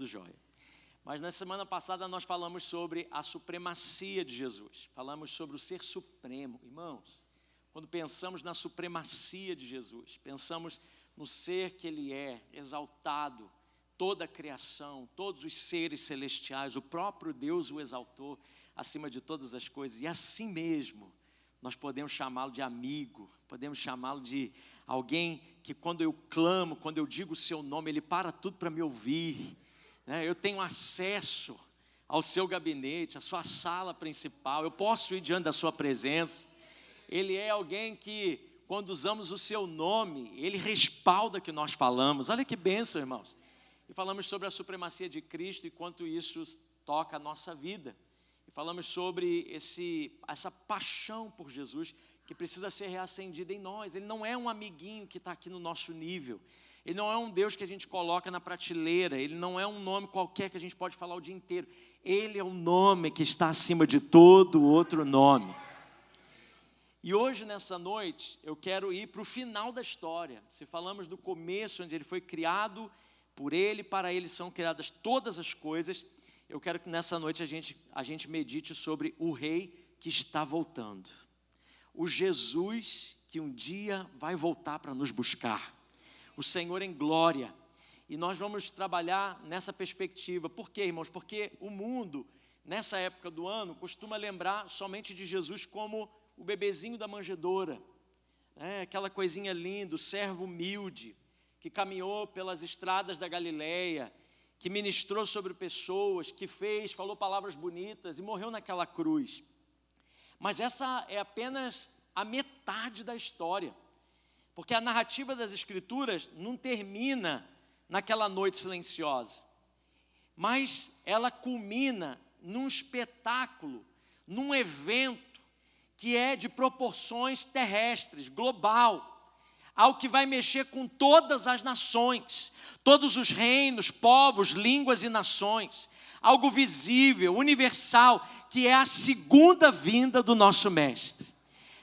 Tudo jóia. Mas na semana passada nós falamos sobre a supremacia de Jesus. Falamos sobre o ser supremo. Irmãos, quando pensamos na supremacia de Jesus, pensamos no ser que Ele é, exaltado, toda a criação, todos os seres celestiais, o próprio Deus o exaltou acima de todas as coisas. E assim mesmo, nós podemos chamá-lo de amigo, podemos chamá-lo de alguém que quando eu clamo, quando eu digo o seu nome, Ele para tudo para me ouvir. Eu tenho acesso ao seu gabinete, à sua sala principal, eu posso ir diante da sua presença. Ele é alguém que, quando usamos o seu nome, Ele respalda o que nós falamos. Olha que bênção, irmãos. E falamos sobre a supremacia de Cristo e quanto isso toca a nossa vida. E falamos sobre essa paixão por Jesus que precisa ser reacendida em nós. Ele não é um amiguinho que está aqui no nosso nível. Ele não é um Deus que a gente coloca na prateleira. Ele não é um nome qualquer que a gente pode falar o dia inteiro. Ele é o nome que está acima de todo outro nome. E hoje, nessa noite, eu quero ir para o final da história. Se falamos do começo, onde Ele foi criado, por Ele, para Ele são criadas todas as coisas, eu quero que nessa noite a gente medite sobre o Rei que está voltando. O Jesus que um dia vai voltar para nos buscar. O Senhor em glória. E nós vamos trabalhar nessa perspectiva. Por quê, irmãos? Porque o mundo, nessa época do ano, costuma lembrar somente de Jesus como o bebezinho da manjedoura. Aquela coisinha linda, o servo humilde, que caminhou pelas estradas da Galileia, que ministrou sobre pessoas, que falou palavras bonitas e morreu naquela cruz. Mas essa é apenas a metade da história. Porque a narrativa das Escrituras não termina naquela noite silenciosa, mas ela culmina num espetáculo, num evento que é de proporções terrestres, global, algo que vai mexer com todas as nações, todos os reinos, povos, línguas e nações, algo visível, universal, que é a segunda vinda do nosso Mestre.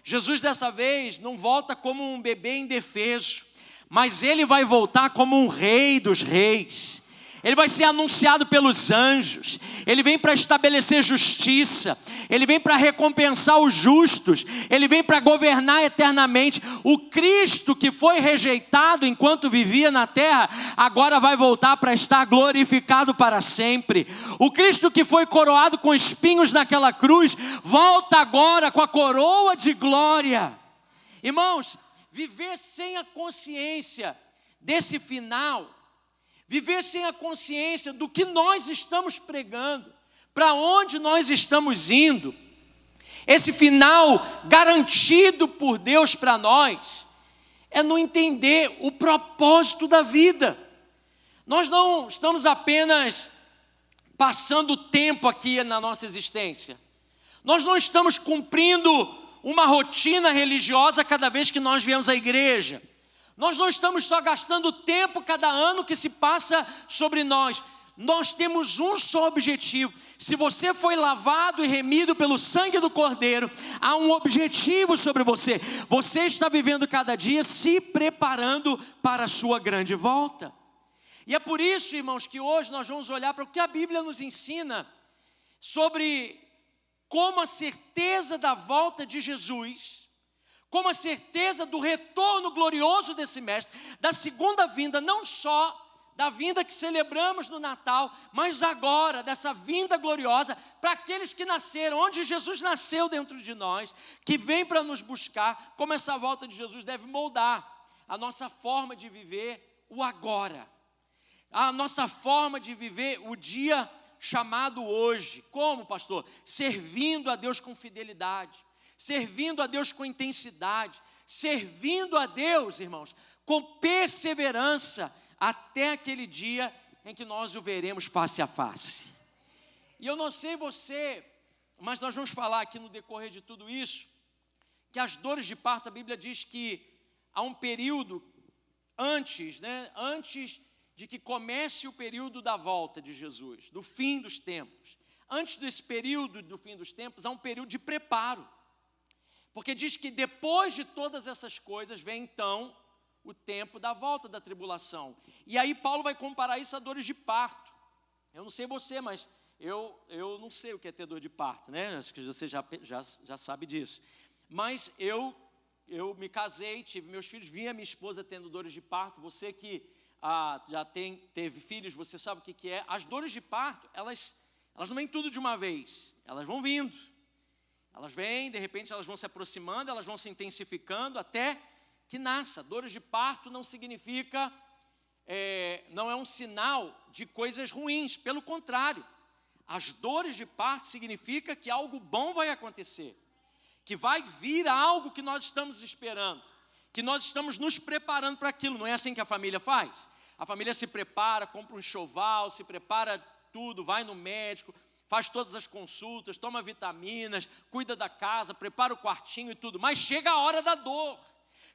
Jesus dessa vez não volta como um bebê indefeso, mas Ele vai voltar como um Rei dos reis. Ele vai ser anunciado pelos anjos. Ele vem para estabelecer justiça. Ele vem para recompensar os justos. Ele vem para governar eternamente. O Cristo que foi rejeitado enquanto vivia na terra, agora vai voltar para estar glorificado para sempre. O Cristo que foi coroado com espinhos naquela cruz, volta agora com a coroa de glória. Irmãos, viver sem a consciência desse final, viver sem a consciência do que nós estamos pregando, para onde nós estamos indo, esse final garantido por Deus para nós, é não entender o propósito da vida. Nós não estamos apenas passando tempo aqui na nossa existência. Nós não estamos cumprindo uma rotina religiosa cada vez que nós viemos à igreja. Nós não estamos só gastando tempo cada ano que se passa sobre nós. Nós temos um só objetivo. Se você foi lavado e remido pelo sangue do Cordeiro, há um objetivo sobre você. Você está vivendo cada dia se preparando para a sua grande volta. E é por isso, irmãos, que hoje nós vamos olhar para o que a Bíblia nos ensina sobre como a certeza da volta de Jesus, como a certeza do retorno glorioso desse Mestre, da segunda vinda, não só da vinda que celebramos no Natal, mas agora dessa vinda gloriosa para aqueles que nasceram, onde Jesus nasceu dentro de nós, que vem para nos buscar, como essa volta de Jesus deve moldar a nossa forma de viver o agora, a nossa forma de viver o dia chamado hoje. Como, pastor? Servindo a Deus com fidelidade, servindo a Deus com intensidade, servindo a Deus, irmãos, com perseverança, até aquele dia em que nós o veremos face a face. E eu não sei você, mas nós vamos falar aqui no decorrer de tudo isso, que as dores de parto, a Bíblia diz que há um período antes de que comece o período da volta de Jesus, do fim dos tempos. Antes desse período do fim dos tempos, há um período de preparo. Porque diz que depois de todas essas coisas, vem então o tempo da volta da tribulação. E aí Paulo vai comparar isso a dores de parto. Eu não sei você, mas eu não sei o que é ter dor de parto, né? Acho que você já sabe disso. Mas eu me casei, tive meus filhos, vi a minha esposa tendo dores de parto. Você que já teve filhos, você sabe o que é. As dores de parto, elas não vêm tudo de uma vez, elas vão vindo. Elas vêm, de repente elas vão se aproximando, elas vão se intensificando até que nasça. Dores de parto não significa, não é um sinal de coisas ruins, pelo contrário. As dores de parto significa que algo bom vai acontecer, que vai vir algo que nós estamos esperando, que nós estamos nos preparando para aquilo. Não é assim que a família faz? A família se prepara, compra um enxoval, se prepara tudo, vai no médico, faz todas as consultas, toma vitaminas, cuida da casa, prepara o quartinho e tudo. Mas chega a hora da dor,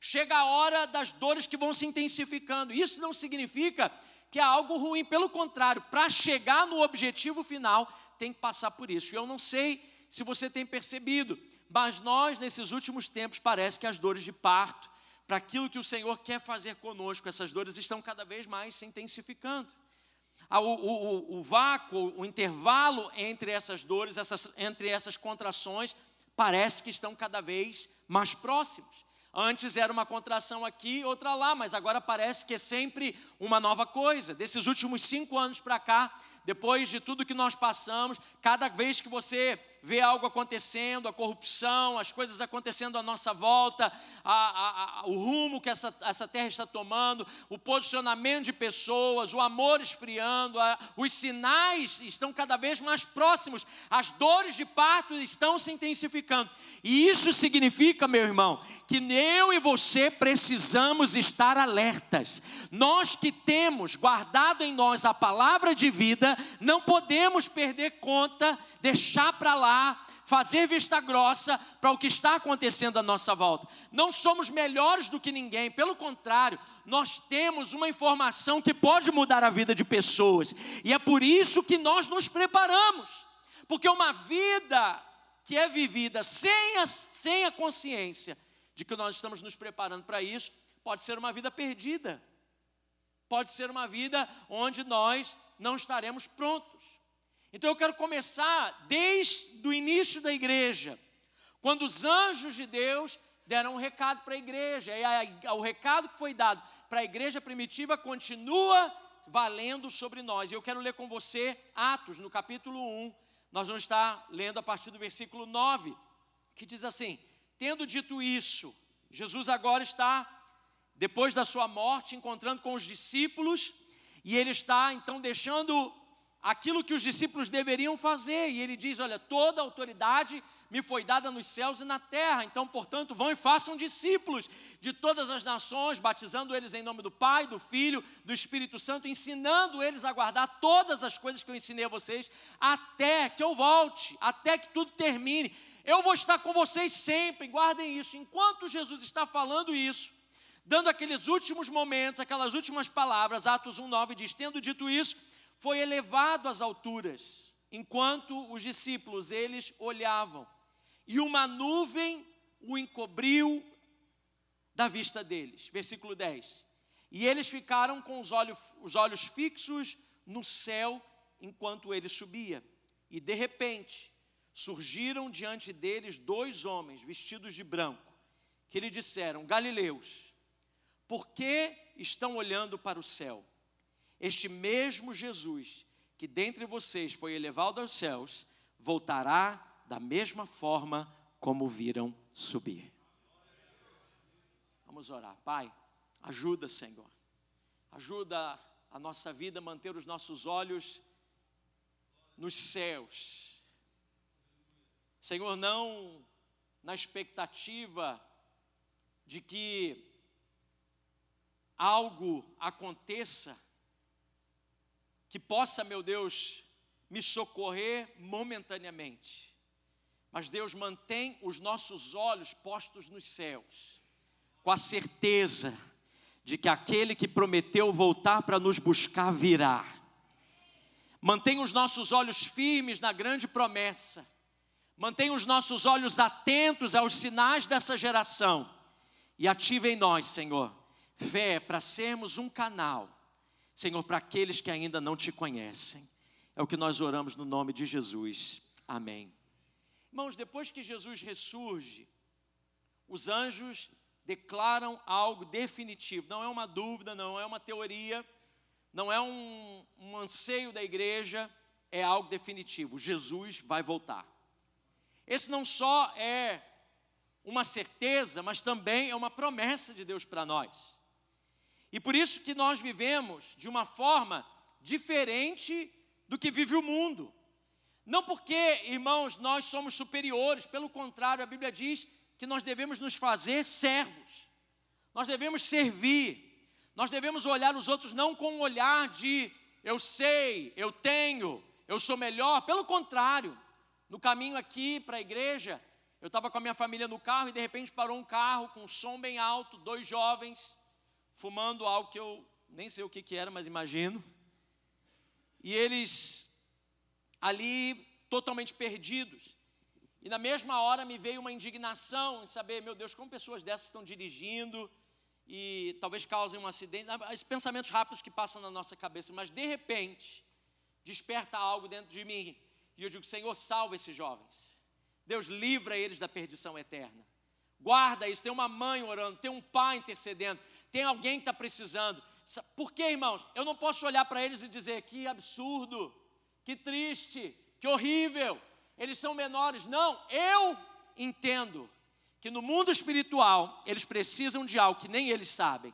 chega a hora das dores que vão se intensificando. Isso não significa que é algo ruim, pelo contrário, para chegar no objetivo final, tem que passar por isso. E eu não sei se você tem percebido, mas nós, nesses últimos tempos, parece que as dores de parto, para aquilo que o Senhor quer fazer conosco, essas dores estão cada vez mais se intensificando. O vácuo, o intervalo entre essas dores, entre essas contrações, parece que estão cada vez mais próximos. Antes era uma contração aqui, outra lá, mas agora parece que é sempre uma nova coisa. Desses últimos 5 anos para cá, depois de tudo que nós passamos, cada vez que você vê algo acontecendo, a corrupção, as coisas acontecendo à nossa volta, o rumo que essa terra está tomando, o posicionamento de pessoas, o amor esfriando, os sinais estão cada vez mais próximos, as dores de parto estão se intensificando. E isso significa, meu irmão, que eu e você precisamos estar alertas. Nós que temos guardado em nós a palavra de vida, não podemos perder conta, deixar para lá, fazer vista grossa para o que está acontecendo à nossa volta. Não somos melhores do que ninguém, pelo contrário, nós temos uma informação que pode mudar a vida de pessoas, e é por isso que nós nos preparamos, porque uma vida que é vivida sem a consciência de que nós estamos nos preparando para isso, pode ser uma vida perdida, pode ser uma vida onde nós não estaremos prontos. Então eu quero começar desde o início da igreja, quando os anjos de Deus deram um recado para a igreja, e o recado que foi dado para a igreja primitiva continua valendo sobre nós. E eu quero ler com você Atos, no capítulo 1, nós vamos estar lendo a partir do versículo 9, que diz assim: tendo dito isso, Jesus agora está, depois da sua morte, encontrando com os discípulos, e ele está então deixando aquilo que os discípulos deveriam fazer, e ele diz: olha, toda a autoridade me foi dada nos céus e na terra, então, portanto, vão e façam discípulos de todas as nações, batizando eles em nome do Pai, do Filho, do Espírito Santo, ensinando eles a guardar todas as coisas que eu ensinei a vocês, até que eu volte, até que tudo termine. Eu vou estar com vocês sempre, guardem isso. Enquanto Jesus está falando isso, dando aqueles últimos momentos, aquelas últimas palavras, Atos 1:9 diz: tendo dito isso, foi elevado às alturas, enquanto os discípulos, eles olhavam, e uma nuvem o encobriu da vista deles. Versículo 10. E eles ficaram com os olhos fixos no céu, enquanto ele subia. E de repente, surgiram diante deles 2 homens, vestidos de branco, que lhe disseram: Galileus, por que estão olhando para o céu? Este mesmo Jesus, que dentre vocês foi elevado aos céus, voltará da mesma forma como o viram subir. Vamos orar. Pai, ajuda, Senhor. Ajuda a nossa vida a manter os nossos olhos nos céus. Senhor, não na expectativa de que algo aconteça que possa, meu Deus, me socorrer momentaneamente. Mas Deus, mantém os nossos olhos postos nos céus, com a certeza de que aquele que prometeu voltar para nos buscar virá. Mantém os nossos olhos firmes na grande promessa. Mantém os nossos olhos atentos aos sinais dessa geração. E ative em nós, Senhor, fé para sermos um canal, Senhor, para aqueles que ainda não te conhecem. É o que nós oramos no nome de Jesus. Amém. Irmãos, depois que Jesus ressurge, os anjos declaram algo definitivo. Não é uma dúvida, não é uma teoria, não é um anseio da igreja, é algo definitivo. Jesus vai voltar. Esse não só é uma certeza, mas também é uma promessa de Deus para nós. E por isso que nós vivemos de uma forma diferente do que vive o mundo. Não porque, irmãos, nós somos superiores, pelo contrário, a Bíblia diz que nós devemos nos fazer servos. Nós devemos servir. Nós devemos olhar os outros não com um olhar de eu sei, eu tenho, eu sou melhor. Pelo contrário, no caminho aqui para a igreja, eu estava com a minha família no carro e de repente parou um carro com um som bem alto, 2 jovens fumando algo que eu nem sei o que era, mas imagino. E eles ali totalmente perdidos. E na mesma hora me veio uma indignação em saber, meu Deus, como pessoas dessas estão dirigindo e talvez causem um acidente. Os pensamentos rápidos que passam na nossa cabeça, mas de repente desperta algo dentro de mim. E eu digo, Senhor, salva esses jovens. Deus, livra eles da perdição eterna. Guarda isso, tem uma mãe orando, tem um pai intercedendo, tem alguém que está precisando. Por quê, irmãos? Eu não posso olhar para eles e dizer, que absurdo, que triste, que horrível, eles são menores. Não, eu entendo que no mundo espiritual, eles precisam de algo que nem eles sabem.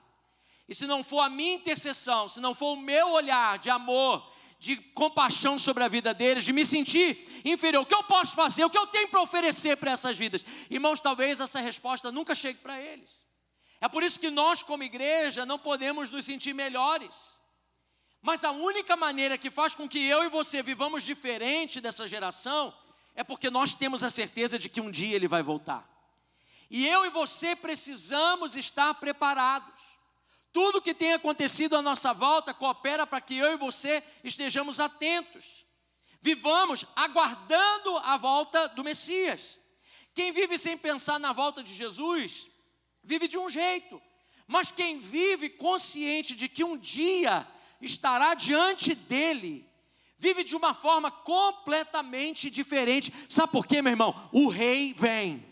E se não for a minha intercessão, se não for o meu olhar de amor, de compaixão sobre a vida deles, de me sentir inferior, o que eu posso fazer, o que eu tenho para oferecer para essas vidas? Irmãos, talvez essa resposta nunca chegue para eles. É por isso que nós, como igreja, não podemos nos sentir melhores. Mas a única maneira que faz com que eu e você vivamos diferente dessa geração é porque nós temos a certeza de que um dia ele vai voltar. E eu e você precisamos estar preparados. Tudo que tem acontecido à nossa volta coopera para que eu e você estejamos atentos. Vivamos aguardando a volta do Messias. Quem vive sem pensar na volta de Jesus, vive de um jeito. Mas quem vive consciente de que um dia estará diante dele, vive de uma forma completamente diferente. Sabe por quê, meu irmão? O rei vem.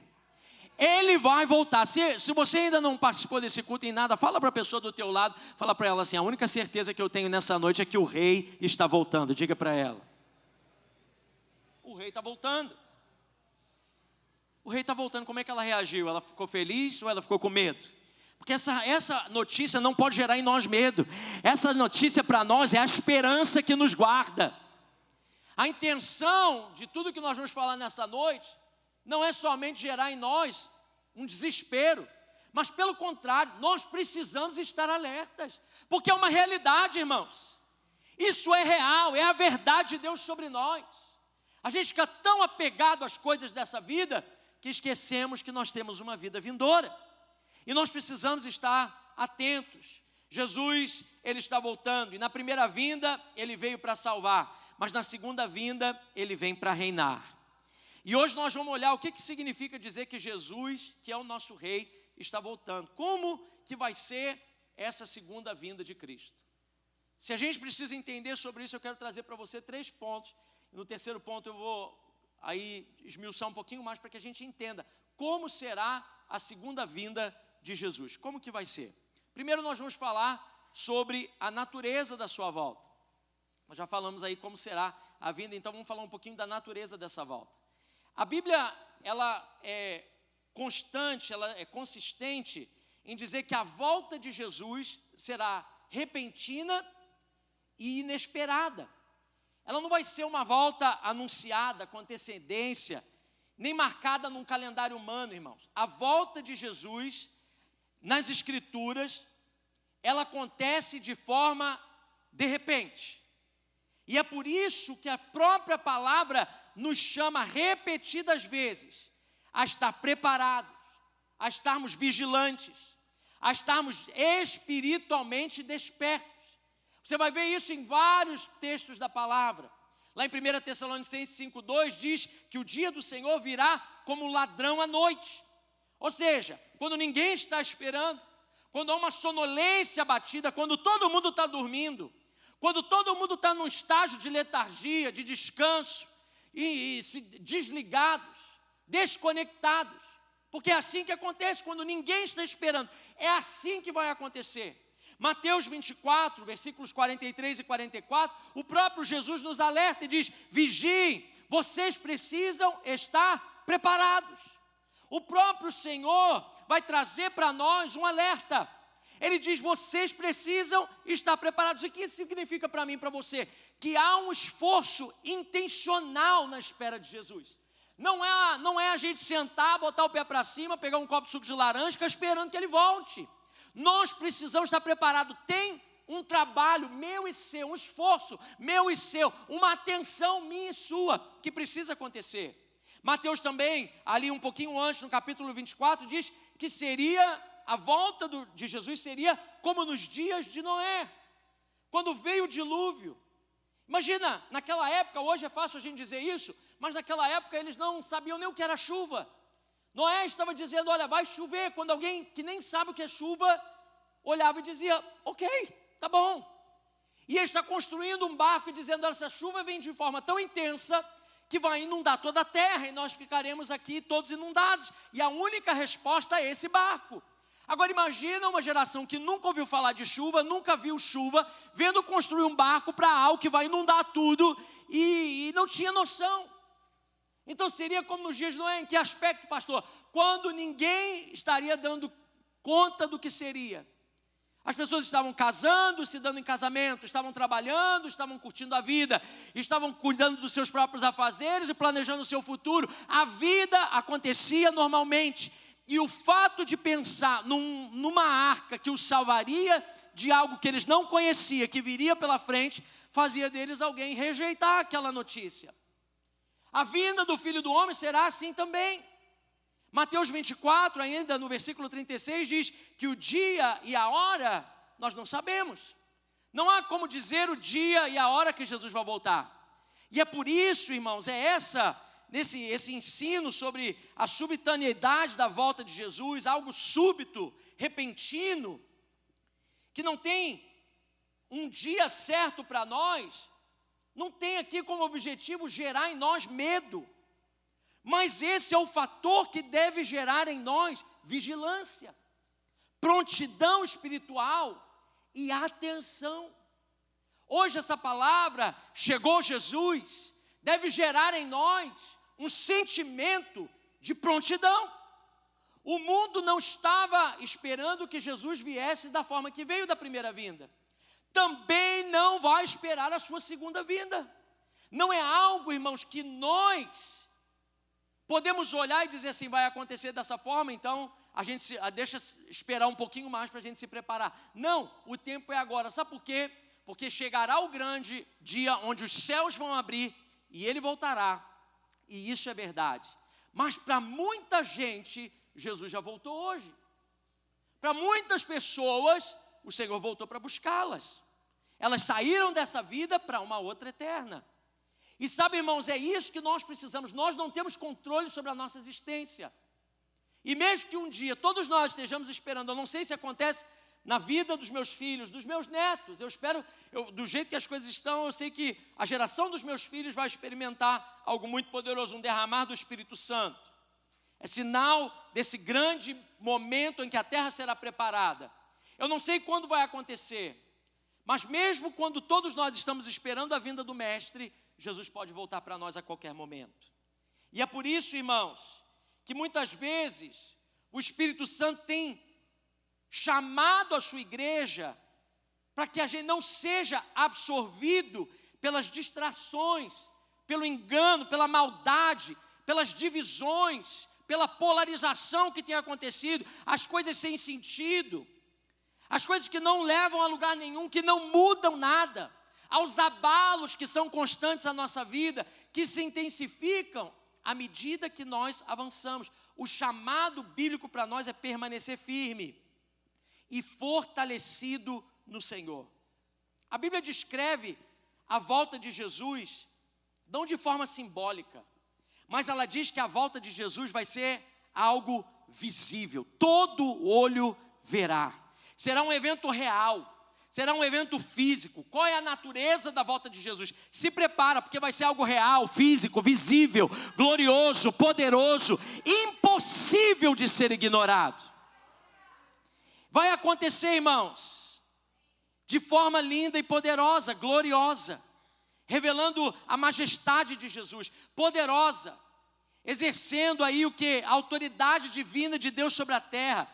Ele vai voltar. Se você ainda não participou desse culto em nada, fala para a pessoa do teu lado, fala para ela assim, a única certeza que eu tenho nessa noite é que o rei está voltando. Diga para ela. O rei está voltando. O rei está voltando, como é que ela reagiu? Ela ficou feliz ou ela ficou com medo? Porque essa notícia não pode gerar em nós medo. Essa notícia para nós é a esperança que nos guarda. A intenção de tudo que nós vamos falar nessa noite não é somente gerar em nós um desespero, mas pelo contrário, nós precisamos estar alertas, porque é uma realidade, irmãos. Isso é real, é a verdade de Deus sobre nós. A gente fica tão apegado às coisas dessa vida que esquecemos que nós temos uma vida vindoura. E nós precisamos estar atentos. Jesus, ele está voltando, e na primeira vinda ele veio para salvar, mas na segunda vinda ele vem para reinar. E hoje nós vamos olhar o que significa dizer que Jesus, que é o nosso rei, está voltando. Como que vai ser essa segunda vinda de Cristo? Se a gente precisa entender sobre isso, eu quero trazer para você 3 pontos. No terceiro ponto eu vou aí esmiuçar um pouquinho mais para que a gente entenda como será a segunda vinda de Jesus. Como que vai ser? Primeiro nós vamos falar sobre a natureza da sua volta. Nós já falamos aí como será a vinda, então vamos falar um pouquinho da natureza dessa volta. A Bíblia, ela é constante, ela é consistente em dizer que a volta de Jesus será repentina e inesperada. Ela não vai ser uma volta anunciada com antecedência, nem marcada num calendário humano, irmãos. A volta de Jesus, nas Escrituras, ela acontece de forma de repente. E é por isso que a própria palavra nos chama repetidas vezes a estar preparados, a estarmos vigilantes, a estarmos espiritualmente despertos. Você vai ver isso em vários textos da palavra. Lá em 1 Tessalonicenses 5,2 diz que o dia do Senhor virá como ladrão à noite. Ou seja, quando ninguém está esperando, quando há uma sonolência batida, quando todo mundo está dormindo, Quando todo mundo está num estágio de letargia, de descanso, e desligados, desconectados, porque é assim que acontece, quando ninguém está esperando, é assim que vai acontecer. Mateus 24, versículos 43 e 44, o próprio Jesus nos alerta e diz: vigiem, vocês precisam estar preparados. O próprio Senhor vai trazer para nós um alerta. Ele diz: vocês precisam estar preparados. O que isso significa para mim e para você? Que há um esforço intencional na espera de Jesus. Não é a gente sentar, botar o pé para cima, pegar um copo de suco de laranja, ficar esperando que ele volte. Nós precisamos estar preparados. Tem um trabalho meu e seu, um esforço meu e seu, uma atenção minha e sua, que precisa acontecer. Mateus também, ali um pouquinho antes, no capítulo 24, diz que a volta de Jesus seria como nos dias de Noé, quando veio o dilúvio. Imagina, naquela época, hoje é fácil a gente dizer isso, mas naquela época eles não sabiam nem o que era chuva. Noé estava dizendo: olha, vai chover. Quando alguém que nem sabe o que é chuva, olhava e dizia: ok, tá bom. E ele está construindo um barco e dizendo: olha, essa chuva vem de forma tão intensa que vai inundar toda a terra e nós ficaremos aqui todos inundados. E a única resposta é esse barco. Agora imagina uma geração que nunca ouviu falar de chuva, nunca viu chuva, vendo construir um barco para algo que vai inundar tudo e não tinha noção. Então seria como nos dias de Noé. Em que aspecto, pastor? Quando ninguém estaria dando conta do que seria. As pessoas estavam casando, se dando em casamento, estavam trabalhando, estavam curtindo a vida, estavam cuidando dos seus próprios afazeres e planejando o seu futuro. A vida acontecia normalmente. E o fato de pensar numa arca que os salvaria de algo que eles não conheciam, que viria pela frente, fazia deles alguém rejeitar aquela notícia. A vinda do Filho do Homem será assim também. Mateus 24, ainda no versículo 36, diz que o dia e a hora nós não sabemos. Não há como dizer o dia e a hora que Jesus vai voltar. E é por isso, irmãos, esse ensino sobre a subitaneidade da volta de Jesus, algo súbito, repentino, que não tem um dia certo para nós, não tem aqui como objetivo gerar em nós medo, mas esse é o fator que deve gerar em nós vigilância, prontidão espiritual e atenção. Hoje essa palavra, chegou Jesus, deve gerar em nós um sentimento de prontidão. O mundo não estava esperando que Jesus viesse da forma que veio da primeira vinda. Também não vai esperar a sua segunda vinda. Não é algo, irmãos, que nós podemos olhar e dizer assim: vai acontecer dessa forma, então a gente deixa esperar um pouquinho mais para a gente se preparar. Não, o tempo é agora. Sabe por quê? Porque chegará o grande dia onde os céus vão abrir e ele voltará. E isso é verdade. Mas para muita gente, Jesus já voltou hoje. Para muitas pessoas, o Senhor voltou para buscá-las. Elas saíram dessa vida para uma outra eterna. E sabe, irmãos, é isso que nós precisamos. Nós não temos controle sobre a nossa existência. E mesmo que um dia todos nós estejamos esperando, eu não sei se acontece na vida dos meus filhos, dos meus netos, eu espero, do jeito que as coisas estão, eu sei que a geração dos meus filhos vai experimentar algo muito poderoso, um derramar do Espírito Santo. É sinal desse grande momento em que a terra será preparada. Eu não sei quando vai acontecer, mas mesmo quando todos nós estamos esperando a vinda do Mestre, Jesus pode voltar para nós a qualquer momento. E é por isso, irmãos, que muitas vezes o Espírito Santo tem chamado a sua igreja para que a gente não seja absorvido pelas distrações, pelo engano, pela maldade, pelas divisões, pela polarização que tem acontecido, as coisas sem sentido, as coisas que não levam a lugar nenhum, que não mudam nada, aos abalos que são constantes na nossa vida, que se intensificam à medida que nós avançamos. O chamado bíblico para nós é permanecer firme e fortalecido no Senhor. A Bíblia descreve a volta de Jesus, não de forma simbólica, mas ela diz que a volta de Jesus vai ser algo visível, todo olho verá. Será um evento real, Será um evento físico. Qual é a natureza da volta de Jesus? Se prepara, porque vai ser algo real, físico, visível, glorioso, poderoso, impossível de ser ignorado. Vai acontecer, irmãos, de forma linda e poderosa, gloriosa, revelando a majestade de Jesus, poderosa, exercendo aí o que? A autoridade divina de Deus sobre a terra.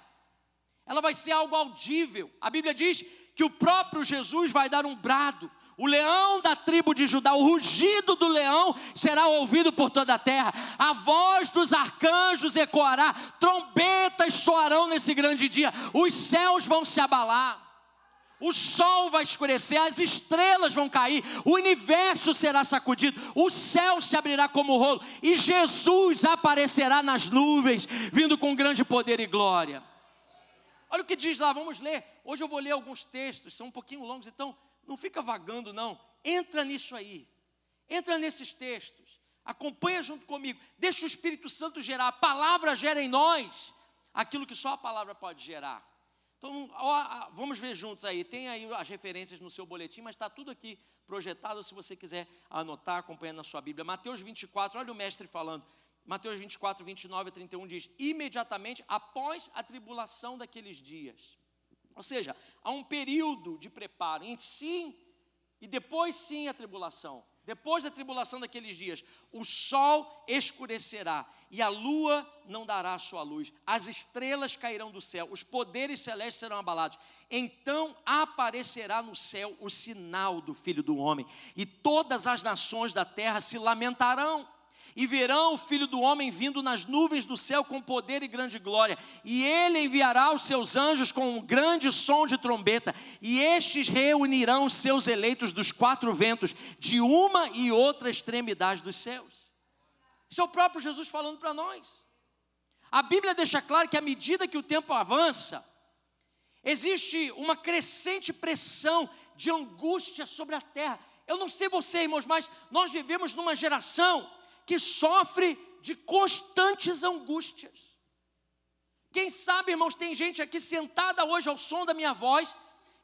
Ela vai ser algo audível. A Bíblia diz que o próprio Jesus vai dar um brado. O leão da tribo de Judá, o rugido do leão será ouvido por toda a terra. A voz dos arcanjos ecoará, trombetas soarão nesse grande dia. Os céus vão se abalar. O sol vai escurecer, as estrelas vão cair, o universo será sacudido, o céu se abrirá como rolo, e Jesus aparecerá nas nuvens, vindo com grande poder e glória. Olha o que diz lá, vamos ler. Hoje eu vou ler alguns textos, são um pouquinho longos, então não fica vagando não. Entra nisso aí, entra nesses textos, acompanha junto comigo, deixa o Espírito Santo gerar, a palavra gera em nós aquilo que só a palavra pode gerar. Então, vamos ver juntos aí, tem aí as referências no seu boletim, mas está tudo aqui projetado, se você quiser anotar, acompanhando na sua Bíblia. Mateus 24, olha o mestre falando, Mateus 24, 29 a 31 diz, imediatamente após a tribulação daqueles dias. Ou seja, há um período de preparo, em si, e depois sim a tribulação. Depois da tribulação daqueles dias, o sol escurecerá e a lua não dará a sua luz. As estrelas cairão do céu, os poderes celestes serão abalados. Então aparecerá no céu o sinal do Filho do Homem. E todas as nações da terra se lamentarão. E verão o Filho do Homem vindo nas nuvens do céu com poder e grande glória. E ele enviará os seus anjos com um grande som de trombeta. E estes reunirão os seus eleitos dos quatro ventos, de uma e outra extremidade dos céus. Isso é o próprio Jesus falando para nós. A Bíblia deixa claro que à medida que o tempo avança, existe uma crescente pressão de angústia sobre a terra. Eu não sei você, irmãos, mas nós vivemos numa geração que sofre de constantes angústias. Quem sabe, irmãos, tem gente aqui sentada hoje ao som da minha voz,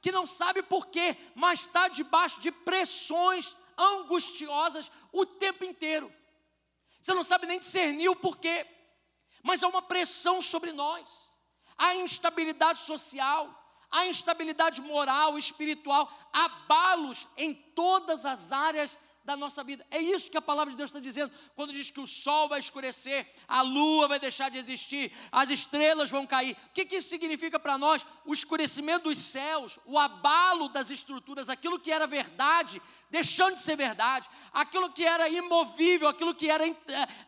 que não sabe por quê, mas está debaixo de pressões angustiosas o tempo inteiro. Você não sabe nem discernir o porquê, mas há uma pressão sobre nós. Há instabilidade social, há instabilidade moral, espiritual, abalos em todas as áreas da nossa vida. É isso que a palavra de Deus está dizendo, quando diz que o sol vai escurecer, a lua vai deixar de existir, as estrelas vão cair. O que isso significa para nós? O escurecimento dos céus, o abalo das estruturas, aquilo que era verdade, deixando de ser verdade, aquilo que era imovível, aquilo que era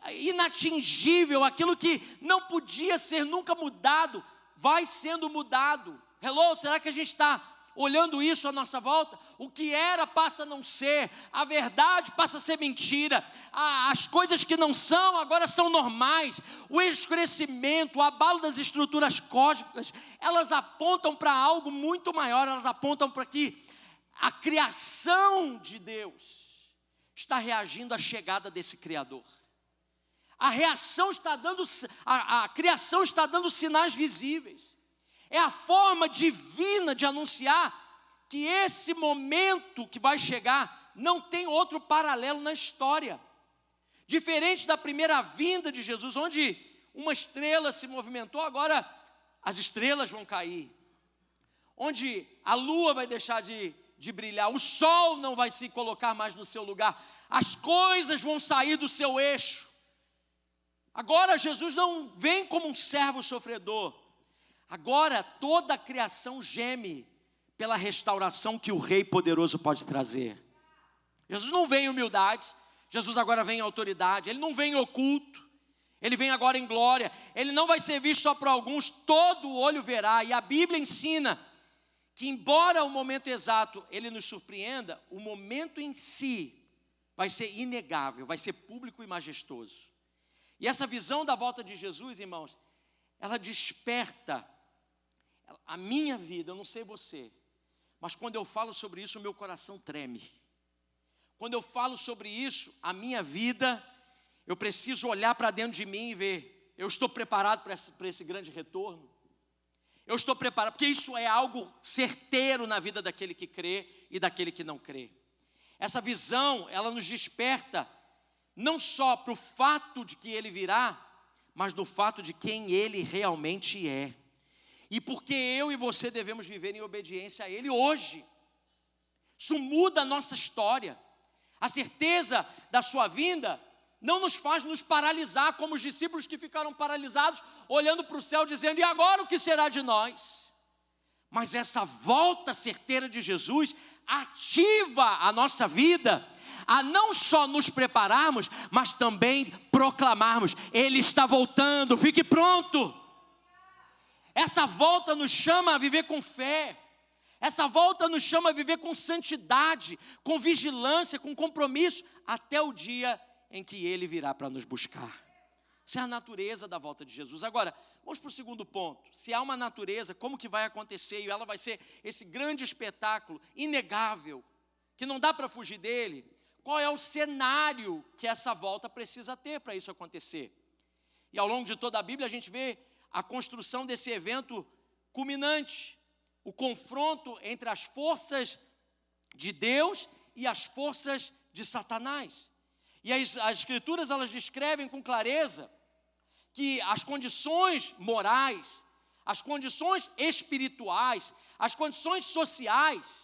inatingível, aquilo que não podia ser nunca mudado, vai sendo mudado. Hello, será que a gente está olhando isso à nossa volta? O que era passa a não ser, a verdade passa a ser mentira, as coisas que não são agora são normais. O escurecimento, o abalo das estruturas cósmicas, elas apontam para algo muito maior, elas apontam para que a criação de Deus está reagindo à chegada desse Criador. A criação está dando sinais visíveis. É a forma divina de anunciar que esse momento que vai chegar não tem outro paralelo na história. Diferente da primeira vinda de Jesus, onde uma estrela se movimentou, agora as estrelas vão cair. Onde a lua vai deixar de brilhar, o sol não vai se colocar mais no seu lugar, as coisas vão sair do seu eixo. Agora Jesus não vem como um servo sofredor. Agora toda a criação geme pela restauração que o Rei poderoso pode trazer. Jesus não vem em humildade, Jesus agora vem em autoridade, Ele não vem em oculto, Ele vem agora em glória, Ele não vai ser visto só por alguns, todo olho verá. E a Bíblia ensina que embora o momento exato Ele nos surpreenda, o momento em si vai ser inegável, vai ser público e majestoso. E essa visão da volta de Jesus, irmãos, ela desperta a minha vida, eu não sei você, mas quando eu falo sobre isso, o meu coração treme. Quando eu falo sobre isso, a minha vida, eu preciso olhar para dentro de mim e ver, eu estou preparado para esse grande retorno? Eu estou preparado, porque isso é algo certeiro na vida daquele que crê e daquele que não crê. Essa visão, ela nos desperta não só para o fato de que ele virá, mas do fato de quem ele realmente é. E porque eu e você devemos viver em obediência a ele hoje. Isso muda a nossa história. A certeza da sua vinda não nos faz nos paralisar, como os discípulos que ficaram paralisados, olhando para o céu, dizendo, e agora o que será de nós? Mas essa volta certeira de Jesus ativa a nossa vida, a não só nos prepararmos, mas também proclamarmos, Ele está voltando, fique pronto. Essa volta nos chama a viver com fé. Essa volta nos chama a viver com santidade, com vigilância, com compromisso, até o dia em que Ele virá para nos buscar. Essa é a natureza da volta de Jesus. Agora, vamos para o segundo ponto. Se há uma natureza, como que vai acontecer? E ela vai ser esse grande espetáculo, inegável, que não dá para fugir dele. Qual é o cenário que essa volta precisa ter para isso acontecer? E ao longo de toda a Bíblia a gente vê a construção desse evento culminante, o confronto entre as forças de Deus e as forças de Satanás. E as Escrituras, elas descrevem com clareza que as condições morais, as condições espirituais, as condições sociais,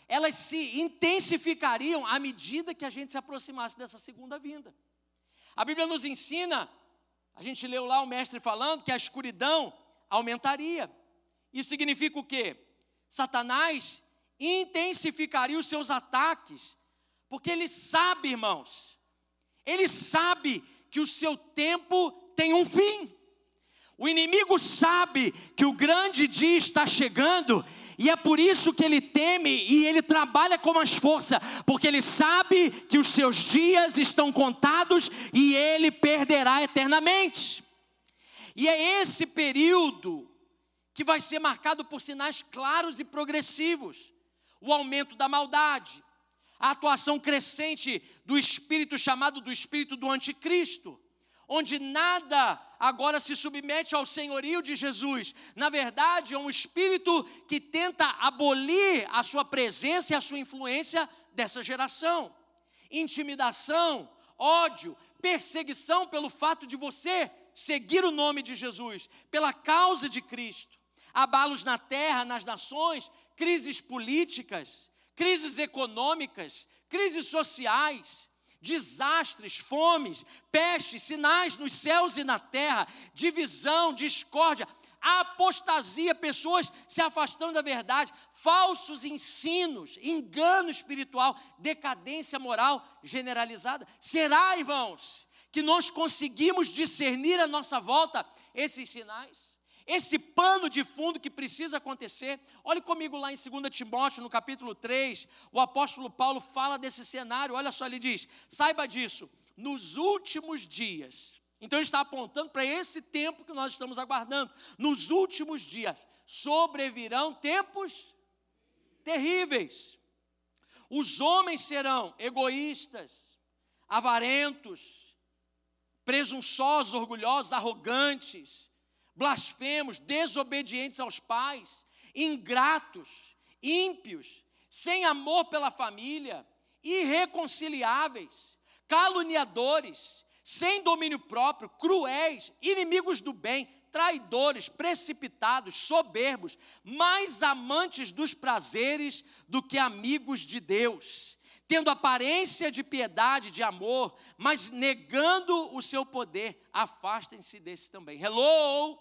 elas se intensificariam à medida que a gente se aproximasse dessa segunda vinda. A Bíblia nos ensina, a gente leu lá o mestre falando, que a escuridão aumentaria. Isso significa o quê? Satanás intensificaria os seus ataques, porque ele sabe, irmãos, ele sabe que o seu tempo tem um fim. O inimigo sabe que o grande dia está chegando, e é por isso que ele teme e ele trabalha com mais força, porque ele sabe que os seus dias estão contados e ele perderá eternamente. E é esse período que vai ser marcado por sinais claros e progressivos. O aumento da maldade, a atuação crescente do espírito chamado do espírito do anticristo, onde nada agora se submete ao senhorio de Jesus. Na verdade, é um espírito que tenta abolir a sua presença e a sua influência dessa geração. Intimidação, ódio, perseguição pelo fato de você seguir o nome de Jesus, pela causa de Cristo. Abalos na terra, nas nações, crises políticas, crises econômicas, crises sociais, desastres, fomes, pestes, sinais nos céus e na terra, divisão, discórdia, apostasia, pessoas se afastando da verdade, falsos ensinos, engano espiritual, decadência moral generalizada. Será, irmãos, que nós conseguimos discernir à nossa volta esses sinais? Esse pano de fundo que precisa acontecer? Olhe comigo lá em 2 Timóteo, no capítulo 3, o apóstolo Paulo fala desse cenário. Olha só, ele diz, saiba disso, nos últimos dias. Então ele está apontando para esse tempo que nós estamos aguardando. Nos últimos dias sobrevirão tempos terríveis. Os homens serão egoístas, avarentos, presunçosos, orgulhosos, arrogantes, blasfemos, desobedientes aos pais, ingratos, ímpios, sem amor pela família, irreconciliáveis, caluniadores, sem domínio próprio, cruéis, inimigos do bem, traidores, precipitados, soberbos, mais amantes dos prazeres do que amigos de Deus, tendo aparência de piedade, de amor, mas negando o seu poder. Afastem-se desses também. Hello?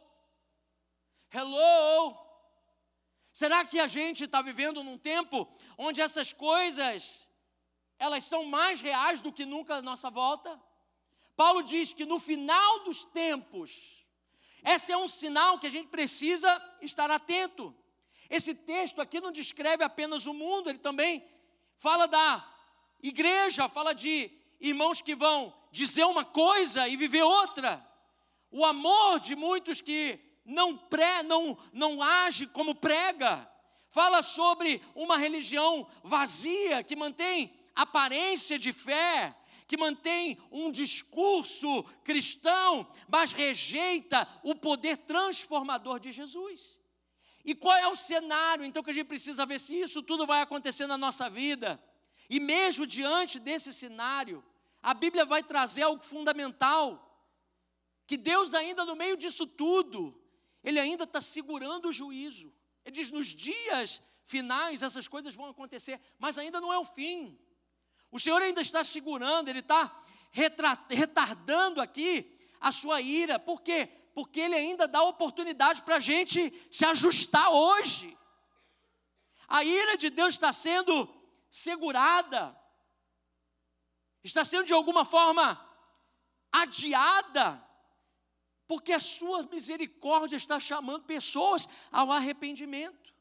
Será que a gente está vivendo num tempo onde essas coisas, elas são mais reais do que nunca à nossa volta? Paulo diz que no final dos tempos, esse é um sinal que a gente precisa estar atento. Esse texto aqui não descreve apenas o mundo, ele também fala da igreja, fala de irmãos que vão dizer uma coisa e viver outra. O amor de muitos que não age como prega. Fala sobre uma religião vazia, que mantém aparência de fé, que mantém um discurso cristão, mas rejeita o poder transformador de Jesus. E qual é o cenário, então, que a gente precisa ver se isso tudo vai acontecer na nossa vida? E mesmo diante desse cenário, a Bíblia vai trazer algo fundamental, que Deus ainda no meio disso tudo, Ele ainda está segurando o juízo. Ele diz, nos dias finais essas coisas vão acontecer, mas ainda não é o fim. O Senhor ainda está segurando, Ele está retardando aqui a sua ira. Por quê? Porque Ele ainda dá oportunidade para a gente se ajustar hoje. A ira de Deus está sendo segurada, está sendo de alguma forma adiada, porque a sua misericórdia está chamando pessoas ao arrependimento.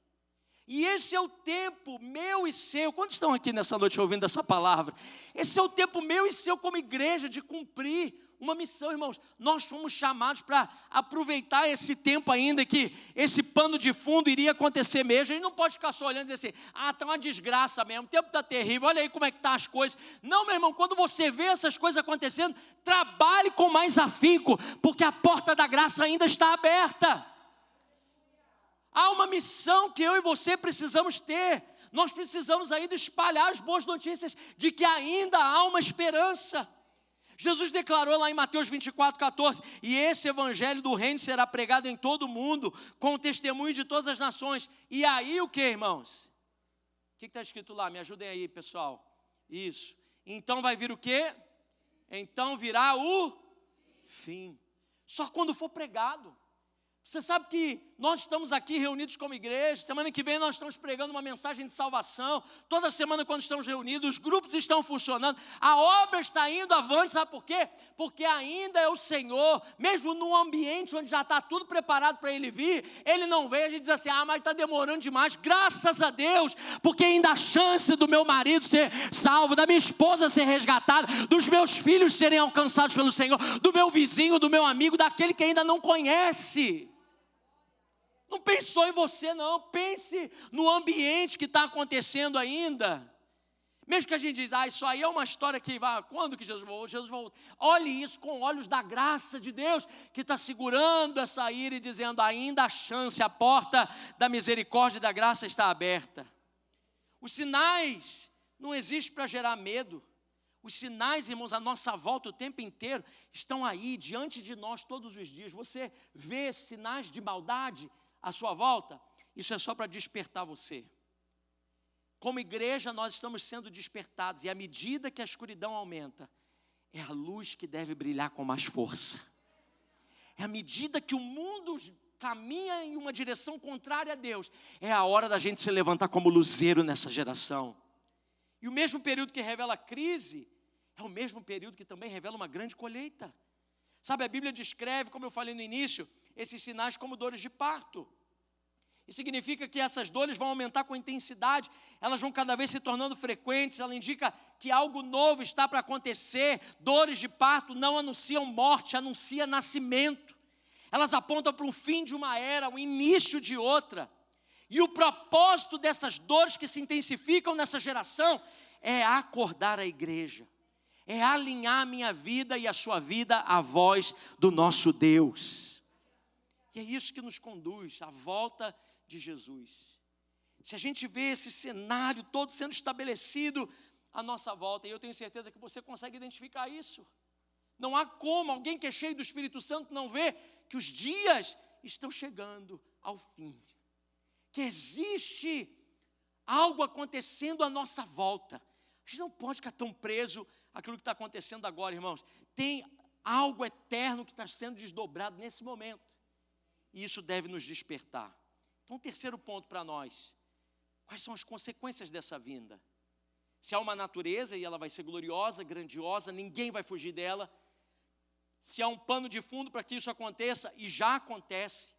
E esse é o tempo meu e seu. Quantos estão aqui nessa noite ouvindo essa palavra? Esse é o tempo meu e seu como igreja de cumprir uma missão, irmãos. Nós fomos chamados para aproveitar esse tempo ainda que esse pano de fundo iria acontecer mesmo. A gente não pode ficar só olhando e dizer assim, está uma desgraça mesmo, o tempo está terrível, olha aí como é que estão as coisas. Não, meu irmão, quando você vê essas coisas acontecendo, trabalhe com mais afinco, porque a porta da graça ainda está aberta. Há uma missão que eu e você precisamos ter. Nós precisamos ainda espalhar as boas notícias de que ainda há uma esperança. Jesus declarou lá em Mateus 24:14, e esse evangelho do reino será pregado em todo o mundo, com o testemunho de todas as nações. E aí o que, irmãos? O que está escrito lá? Me ajudem aí, pessoal. Isso. Então vai vir o quê? Então virá o fim. Só quando for pregado. Você sabe que nós estamos aqui reunidos como igreja, semana que vem nós estamos pregando uma mensagem de salvação, toda semana quando estamos reunidos, os grupos estão funcionando, a obra está indo avante, sabe por quê? Porque ainda é o Senhor, mesmo num ambiente onde já está tudo preparado para Ele vir, Ele não vem, a gente diz assim, mas está demorando demais, graças a Deus, porque ainda há chance do meu marido ser salvo, da minha esposa ser resgatada, dos meus filhos serem alcançados pelo Senhor, do meu vizinho, do meu amigo, daquele que ainda não conhece. Não pense só em você não, pense no ambiente que está acontecendo ainda. Mesmo que a gente diz, isso aí é uma história que vai, quando que Jesus voltou? Jesus voltou. Olhe isso com olhos da graça de Deus, que está segurando essa ira e dizendo, ainda há chance, a porta da misericórdia e da graça está aberta. Os sinais não existem para gerar medo. Os sinais, irmãos, à nossa volta o tempo inteiro, estão aí, diante de nós todos os dias. Você vê sinais de maldade à sua volta? Isso é só para despertar você. Como igreja nós estamos sendo despertados, e à medida que a escuridão aumenta, é a luz que deve brilhar com mais força. É à medida que o mundo caminha em uma direção contrária a Deus, é a hora da gente se levantar como luzeiro nessa geração. E o mesmo período que revela a crise, é o mesmo período que também revela uma grande colheita. Sabe, a Bíblia descreve, como eu falei no início, esses sinais como dores de parto. Isso significa que essas dores vão aumentar com intensidade, elas vão cada vez se tornando frequentes, ela indica que algo novo está para acontecer. Dores de parto não anunciam morte, anunciam nascimento. Elas apontam para o fim de uma era, o início de outra. E o propósito dessas dores que se intensificam nessa geração é acordar a igreja, é alinhar a minha vida e a sua vida à voz do nosso Deus. E é isso que nos conduz à volta de Jesus. Se a gente vê esse cenário todo sendo estabelecido à nossa volta, e eu tenho certeza que você consegue identificar isso. Não há como alguém que é cheio do Espírito Santo não ver que os dias estão chegando ao fim. Que existe algo acontecendo à nossa volta. A gente não pode ficar tão preso àquilo que está acontecendo agora, irmãos. Tem algo eterno que está sendo desdobrado nesse momento. E isso deve nos despertar. Então, o terceiro ponto para nós. Quais são as consequências dessa vinda? Se há uma natureza e ela vai ser gloriosa, grandiosa, ninguém vai fugir dela. Se há um pano de fundo para que isso aconteça, e já acontece.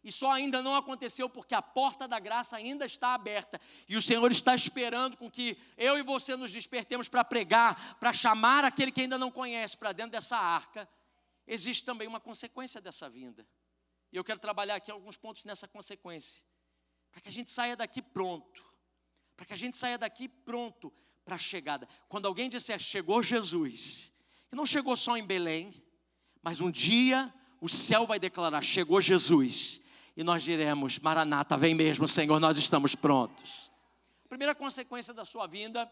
E só ainda não aconteceu porque a porta da graça ainda está aberta. E o Senhor está esperando com que eu e você nos despertemos para pregar, para chamar aquele que ainda não conhece para dentro dessa arca. Existe também uma consequência dessa vinda. E eu quero trabalhar aqui alguns pontos nessa consequência. Para que a gente saia daqui pronto. Para que a gente saia daqui pronto para a chegada. Quando alguém disser, chegou Jesus. Que não chegou só em Belém, mas um dia o céu vai declarar, chegou Jesus. e nós diremos: Maranata, vem mesmo, Senhor, nós estamos prontos. A primeira consequência da sua vinda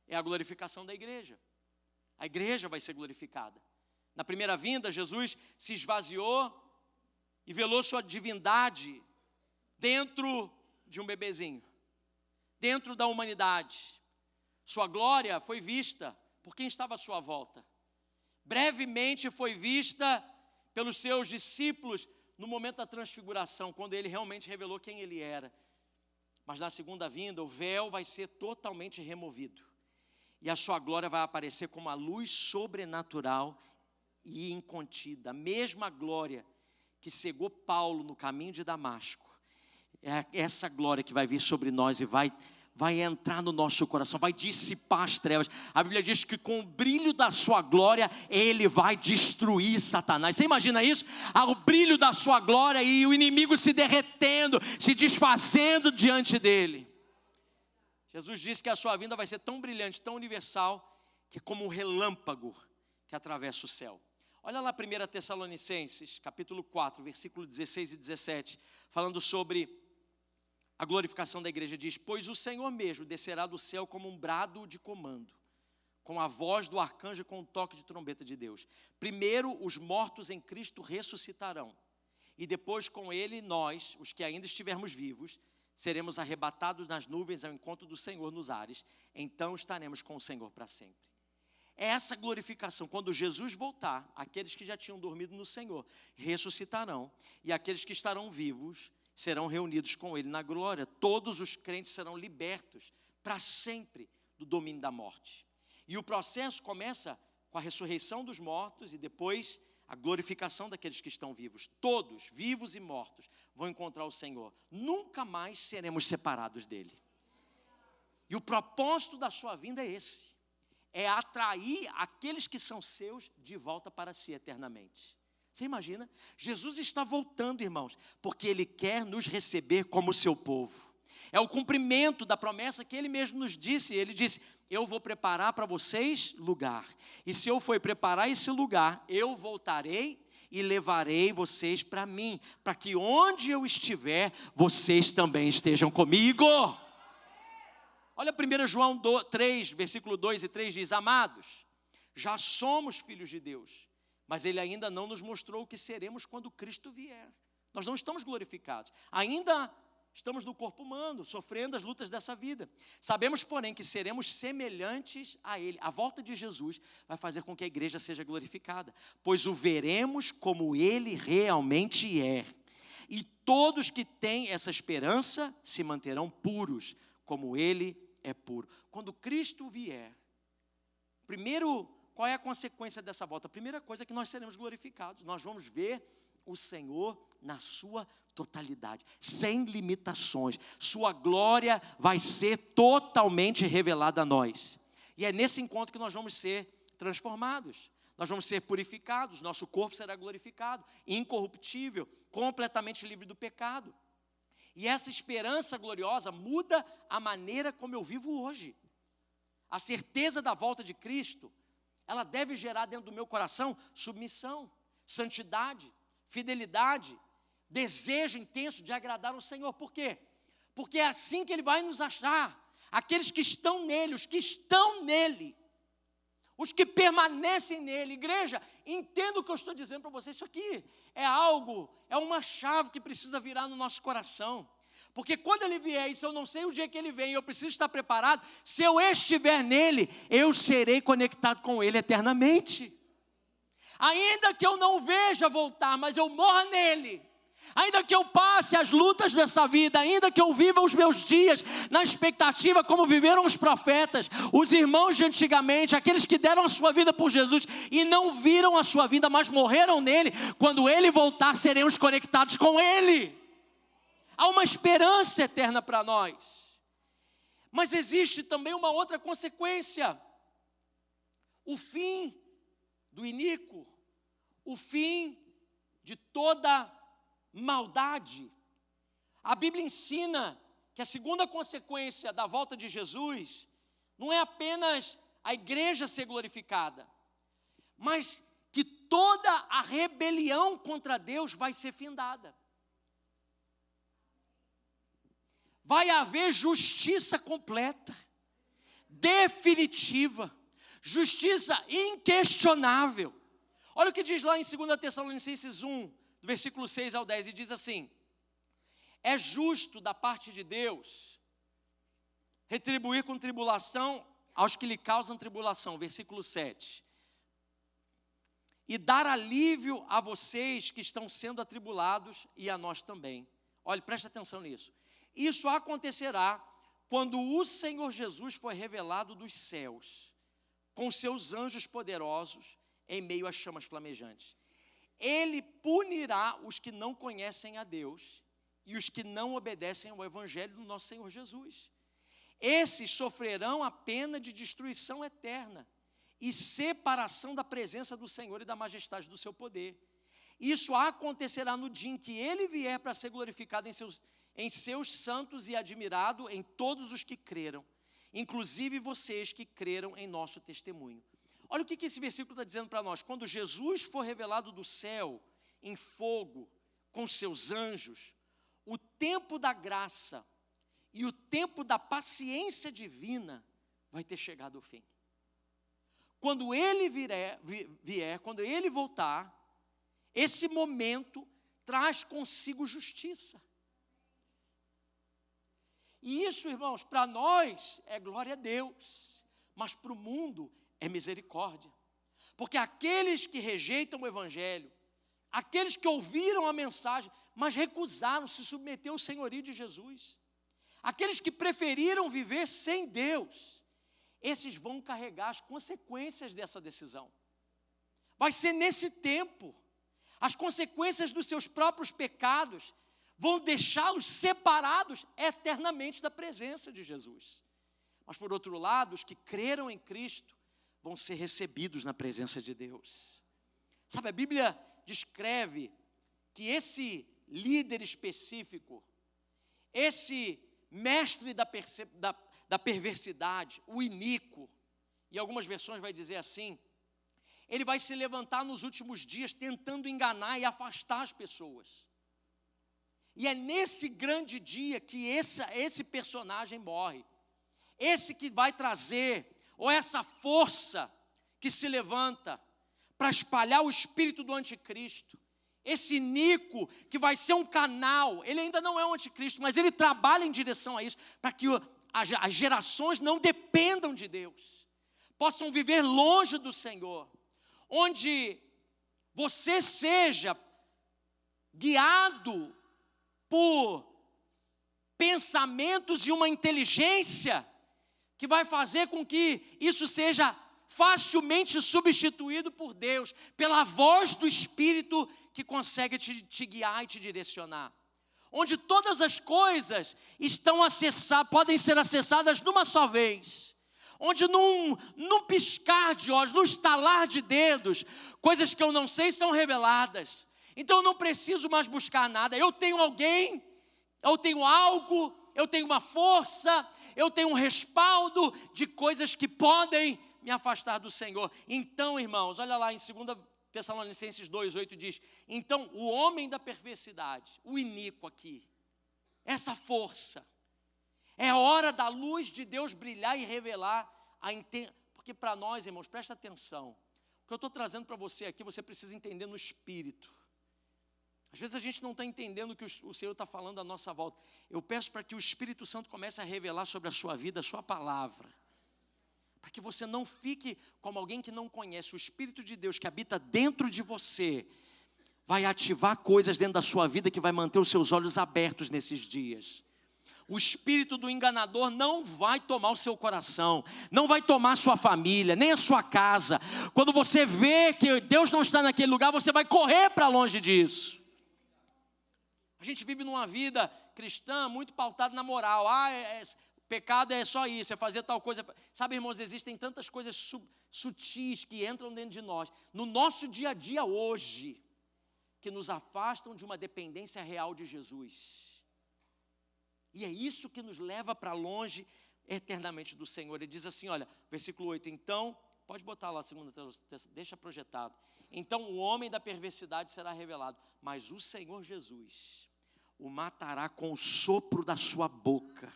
é a glorificação da igreja. A igreja vai ser glorificada. Na primeira vinda, Jesus se esvaziou e velou sua divindade dentro de um bebezinho, dentro da humanidade. Sua glória foi vista por quem estava à sua volta. Brevemente foi vista pelos seus discípulos no momento da transfiguração, quando ele realmente revelou quem ele era. Mas na segunda vinda, o véu vai ser totalmente removido. E a sua glória vai aparecer como a luz sobrenatural e incontida. A mesma glória que cegou Paulo no caminho de Damasco. É essa glória que vai vir sobre nós e vai entrar no nosso coração, vai dissipar as trevas. A Bíblia diz que com o brilho da sua glória, ele vai destruir Satanás. Você imagina isso? O brilho da sua glória e o inimigo se derretendo, se desfazendo diante dele. Jesus disse que a sua vinda vai ser tão brilhante, tão universal, que é como um relâmpago que atravessa o céu. Olha lá 1 Tessalonicenses, capítulo 4, versículo 16 e 17, falando sobre a glorificação da igreja. Diz: pois o Senhor mesmo descerá do céu como um brado de comando, com a voz do arcanjo e com o toque de trombeta de Deus. Primeiro os mortos em Cristo ressuscitarão, e depois com ele nós, os que ainda estivermos vivos, seremos arrebatados nas nuvens ao encontro do Senhor nos ares. Então estaremos com o Senhor para sempre. É essa glorificação, quando Jesus voltar, aqueles que já tinham dormido no Senhor ressuscitarão, e aqueles que estarão vivos serão reunidos com ele na glória. Todos os crentes serão libertos para sempre do domínio da morte. E o processo começa com a ressurreição dos mortos e depois a glorificação daqueles que estão vivos. Todos, vivos e mortos, vão encontrar o Senhor. Nunca mais seremos separados dele. E o propósito da sua vinda é esse: é atrair aqueles que são seus de volta para si eternamente. Você imagina? Jesus está voltando, irmãos, porque ele quer nos receber como seu povo. É o cumprimento da promessa que ele mesmo nos disse. Ele disse: eu vou preparar para vocês lugar. E se eu for preparar esse lugar, eu voltarei e levarei vocês para mim, para que onde eu estiver, vocês também estejam comigo. Olha 1 João 3, versículo 2 e 3 diz: amados, já somos filhos de Deus, mas ele ainda não nos mostrou o que seremos quando Cristo vier. Nós não estamos glorificados, ainda estamos no corpo humano, sofrendo as lutas dessa vida. Sabemos, porém, que seremos semelhantes a ele. A volta de Jesus vai fazer com que a igreja seja glorificada, pois o veremos como ele realmente é. E todos que têm essa esperança se manterão puros, como ele é puro. Quando Cristo vier, primeiro, qual é a consequência dessa volta? A primeira coisa é que nós seremos glorificados. Nós vamos ver o Senhor na sua totalidade, sem limitações. Sua glória vai ser totalmente revelada a nós. E é nesse encontro que nós vamos ser transformados. Nós vamos ser purificados, nosso corpo será glorificado, incorruptível, completamente livre do pecado. E essa esperança gloriosa muda a maneira como eu vivo hoje. A certeza da volta de Cristo, ela deve gerar dentro do meu coração submissão, santidade, fidelidade, desejo intenso de agradar ao Senhor. Por quê? Porque é assim que ele vai nos achar. Aqueles que estão nele, os que estão nele, os que permanecem nele. Igreja, entenda o que eu estou dizendo para vocês. Isso aqui é uma chave que precisa virar no nosso coração. Porque quando ele vier, e se eu não sei o dia que ele vem, eu preciso estar preparado, se eu estiver nele, eu serei conectado com ele eternamente. Ainda que eu não veja voltar, mas eu morra nele. Ainda que eu passe as lutas dessa vida, ainda que eu viva os meus dias na expectativa como viveram os profetas, os irmãos de antigamente, aqueles que deram a sua vida por Jesus e não viram a sua vida, mas morreram nele, quando ele voltar, seremos conectados com ele. Há uma esperança eterna para nós. Mas existe também uma outra consequência. O fim do iníquo, o fim de toda maldade. A Bíblia ensina que a segunda consequência da volta de Jesus não é apenas a igreja ser glorificada, mas que toda a rebelião contra Deus vai ser findada. vai haver justiça completa, definitiva, justiça inquestionável. Olha o que diz lá em 2 Tessalonicenses 1, do versículo 6 ao 10, e diz assim: é justo da parte de Deus retribuir com tribulação aos que lhe causam tribulação, versículo 7, e dar alívio a vocês que estão sendo atribulados e a nós também. Olha, presta atenção nisso. Isso acontecerá quando o Senhor Jesus for revelado dos céus, com seus anjos poderosos, em meio às chamas flamejantes. Ele punirá os que não conhecem a Deus e os que não obedecem ao evangelho do nosso Senhor Jesus. Esses sofrerão a pena de destruição eterna e separação da presença do Senhor e da majestade do seu poder. Isso acontecerá no dia em que ele vier para ser glorificado em seus santos e admirado em todos os que creram, inclusive vocês que creram em nosso testemunho. Olha o que esse versículo está dizendo para nós. Quando Jesus for revelado do céu, em fogo, com seus anjos, o tempo da graça e o tempo da paciência divina vai ter chegado ao fim. Quando ele vier, quando ele voltar, esse momento traz consigo justiça. E isso, irmãos, para nós é glória a Deus, mas para o mundo é misericórdia. Porque aqueles que rejeitam o evangelho, aqueles que ouviram a mensagem, mas recusaram se submeter ao senhorio de Jesus, aqueles que preferiram viver sem Deus, esses vão carregar as consequências dessa decisão. Vai ser nesse tempo, as consequências dos seus próprios pecados vão deixá-los separados eternamente da presença de Jesus. Mas por outro lado, os que creram em Cristo vão ser recebidos na presença de Deus. Sabe, a Bíblia descreve que esse líder específico, esse mestre da perversidade, o iníquo, em algumas versões vai dizer assim, ele vai se levantar nos últimos dias tentando enganar e afastar as pessoas. E é nesse grande dia que esse personagem morre. Esse que vai trazer, ou essa força que se levanta para espalhar o espírito do anticristo. Esse iníquo que vai ser um canal, ele ainda não é um anticristo, mas ele trabalha em direção a isso, para que as gerações não dependam de Deus, possam viver longe do Senhor, onde você seja guiado por pensamentos e uma inteligência que vai fazer com que isso seja facilmente substituído por Deus, pela voz do Espírito que consegue te guiar e te direcionar. Onde todas as coisas podem ser acessadas numa só vez. Onde num piscar de olhos, num estalar de dedos, coisas que eu não sei são reveladas. Então eu não preciso mais buscar nada. Eu tenho alguém, eu tenho algo, eu tenho uma força, eu tenho um respaldo de coisas que podem me afastar do Senhor. Então, irmãos, olha lá em 2 Tessalonicenses 2:8 diz: então o homem da perversidade, o iníquo aqui, essa força, é hora da luz de Deus brilhar e revelar porque para nós, irmãos, presta atenção, o que eu estou trazendo para você aqui, você precisa entender no espírito. Às vezes a gente não está entendendo o que o Senhor está falando à nossa volta. Eu peço para que o Espírito Santo comece a revelar sobre a sua vida, a sua palavra, para que você não fique como alguém que não conhece. O Espírito de Deus que habita dentro de você vai ativar coisas dentro da sua vida que vai manter os seus olhos abertos nesses dias. O espírito do enganador não vai tomar o seu coração, não vai tomar a sua família, nem a sua casa. Quando você vê que Deus não está naquele lugar, você vai correr para longe disso. A gente vive numa vida cristã muito pautada na moral. Pecado é só isso, é fazer tal coisa. Sabe, irmãos, existem tantas coisas sutis que entram dentro de nós, no nosso dia a dia hoje, que nos afastam de uma dependência real de Jesus. E é isso que nos leva para longe eternamente do Senhor. Ele diz assim, olha, versículo 8, então, pode botar lá, deixa projetado. Então o homem da perversidade será revelado, mas o Senhor Jesus, o matará com o sopro da sua boca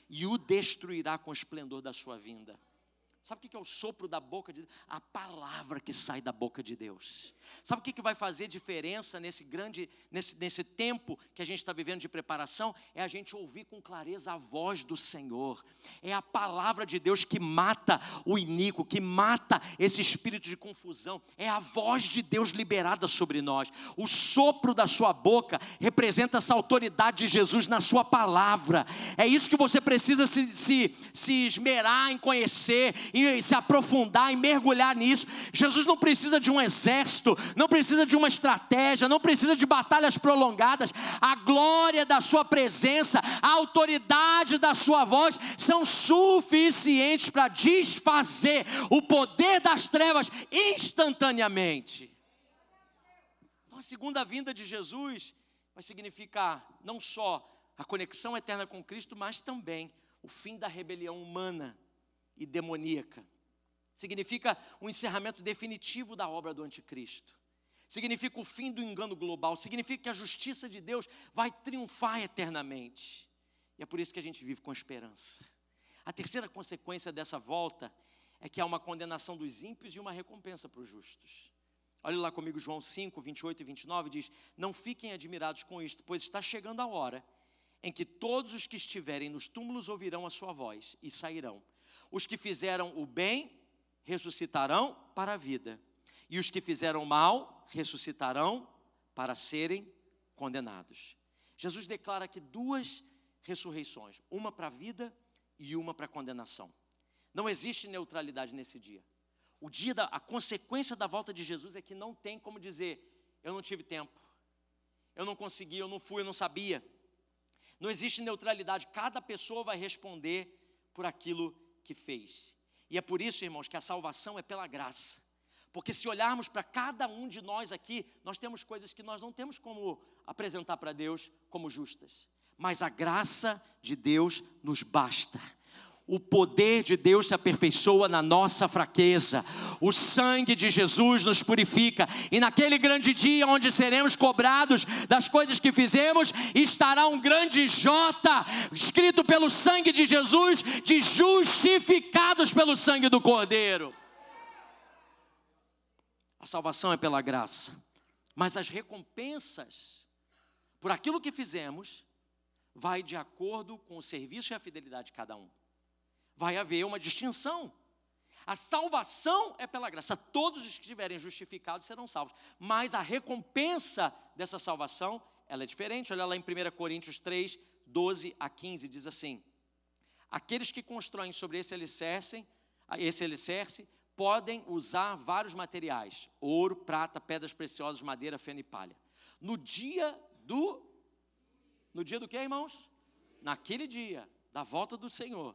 e o destruirá com o esplendor da sua vinda. Sabe o que é o sopro da boca de Deus? A palavra que sai da boca de Deus. Sabe o que vai fazer diferença nesse tempo que a gente está vivendo de preparação? É a gente ouvir com clareza a voz do Senhor. É a palavra de Deus que mata o iníquo, que mata esse espírito de confusão. É a voz de Deus liberada sobre nós. O sopro da sua boca representa essa autoridade de Jesus na sua palavra. É isso que você precisa se esmerar em conhecer, e se aprofundar e mergulhar nisso. Jesus não precisa de um exército, não precisa de uma estratégia, não precisa de batalhas prolongadas. A glória da sua presença, a autoridade da sua voz são suficientes para desfazer o poder das trevas instantaneamente. Então a segunda vinda de Jesus vai significar não só a conexão eterna com Cristo, mas também o fim da rebelião humana e demoníaca. Significa o encerramento definitivo da obra do anticristo. Significa o fim do engano global. Significa que a justiça de Deus vai triunfar eternamente. E é por isso que a gente vive com esperança. A terceira consequência dessa volta é que há uma condenação dos ímpios e uma recompensa para os justos. Olha lá comigo João 5, 28 e 29, diz: não fiquem admirados com isto, pois está chegando a hora em que todos os que estiverem nos túmulos ouvirão a sua voz e sairão. Os que fizeram o bem ressuscitarão para a vida, e os que fizeram o mal ressuscitarão para serem condenados. Jesus declara aqui duas ressurreições, uma para a vida e uma para a condenação. Não existe neutralidade nesse dia. A consequência da volta de Jesus é que não tem como dizer: eu não tive tempo, eu não consegui, eu não fui, eu não sabia. Não existe neutralidade, cada pessoa vai responder por aquilo que fez. E é por isso, irmãos, que a salvação é pela graça. Porque se olharmos para cada um de nós aqui, nós temos coisas que nós não temos como apresentar para Deus como justas. Mas a graça de Deus nos basta. O poder de Deus se aperfeiçoa na nossa fraqueza. O sangue de Jesus nos purifica. E naquele grande dia onde seremos cobrados das coisas que fizemos, estará um grande J, escrito pelo sangue de Jesus, de justificados pelo sangue do Cordeiro. A salvação é pela graça. Mas as recompensas por aquilo que fizemos vai de acordo com o serviço e a fidelidade de cada um. Vai haver uma distinção. A salvação é pela graça. Todos os que estiverem justificados serão salvos. Mas a recompensa dessa salvação, ela é diferente. Olha lá em 1 Coríntios 3, 12 a 15, diz assim: aqueles que constroem sobre esse alicerce podem usar vários materiais: ouro, prata, pedras preciosas, madeira, feno e palha. No dia do quê, irmãos? Naquele dia da volta do Senhor,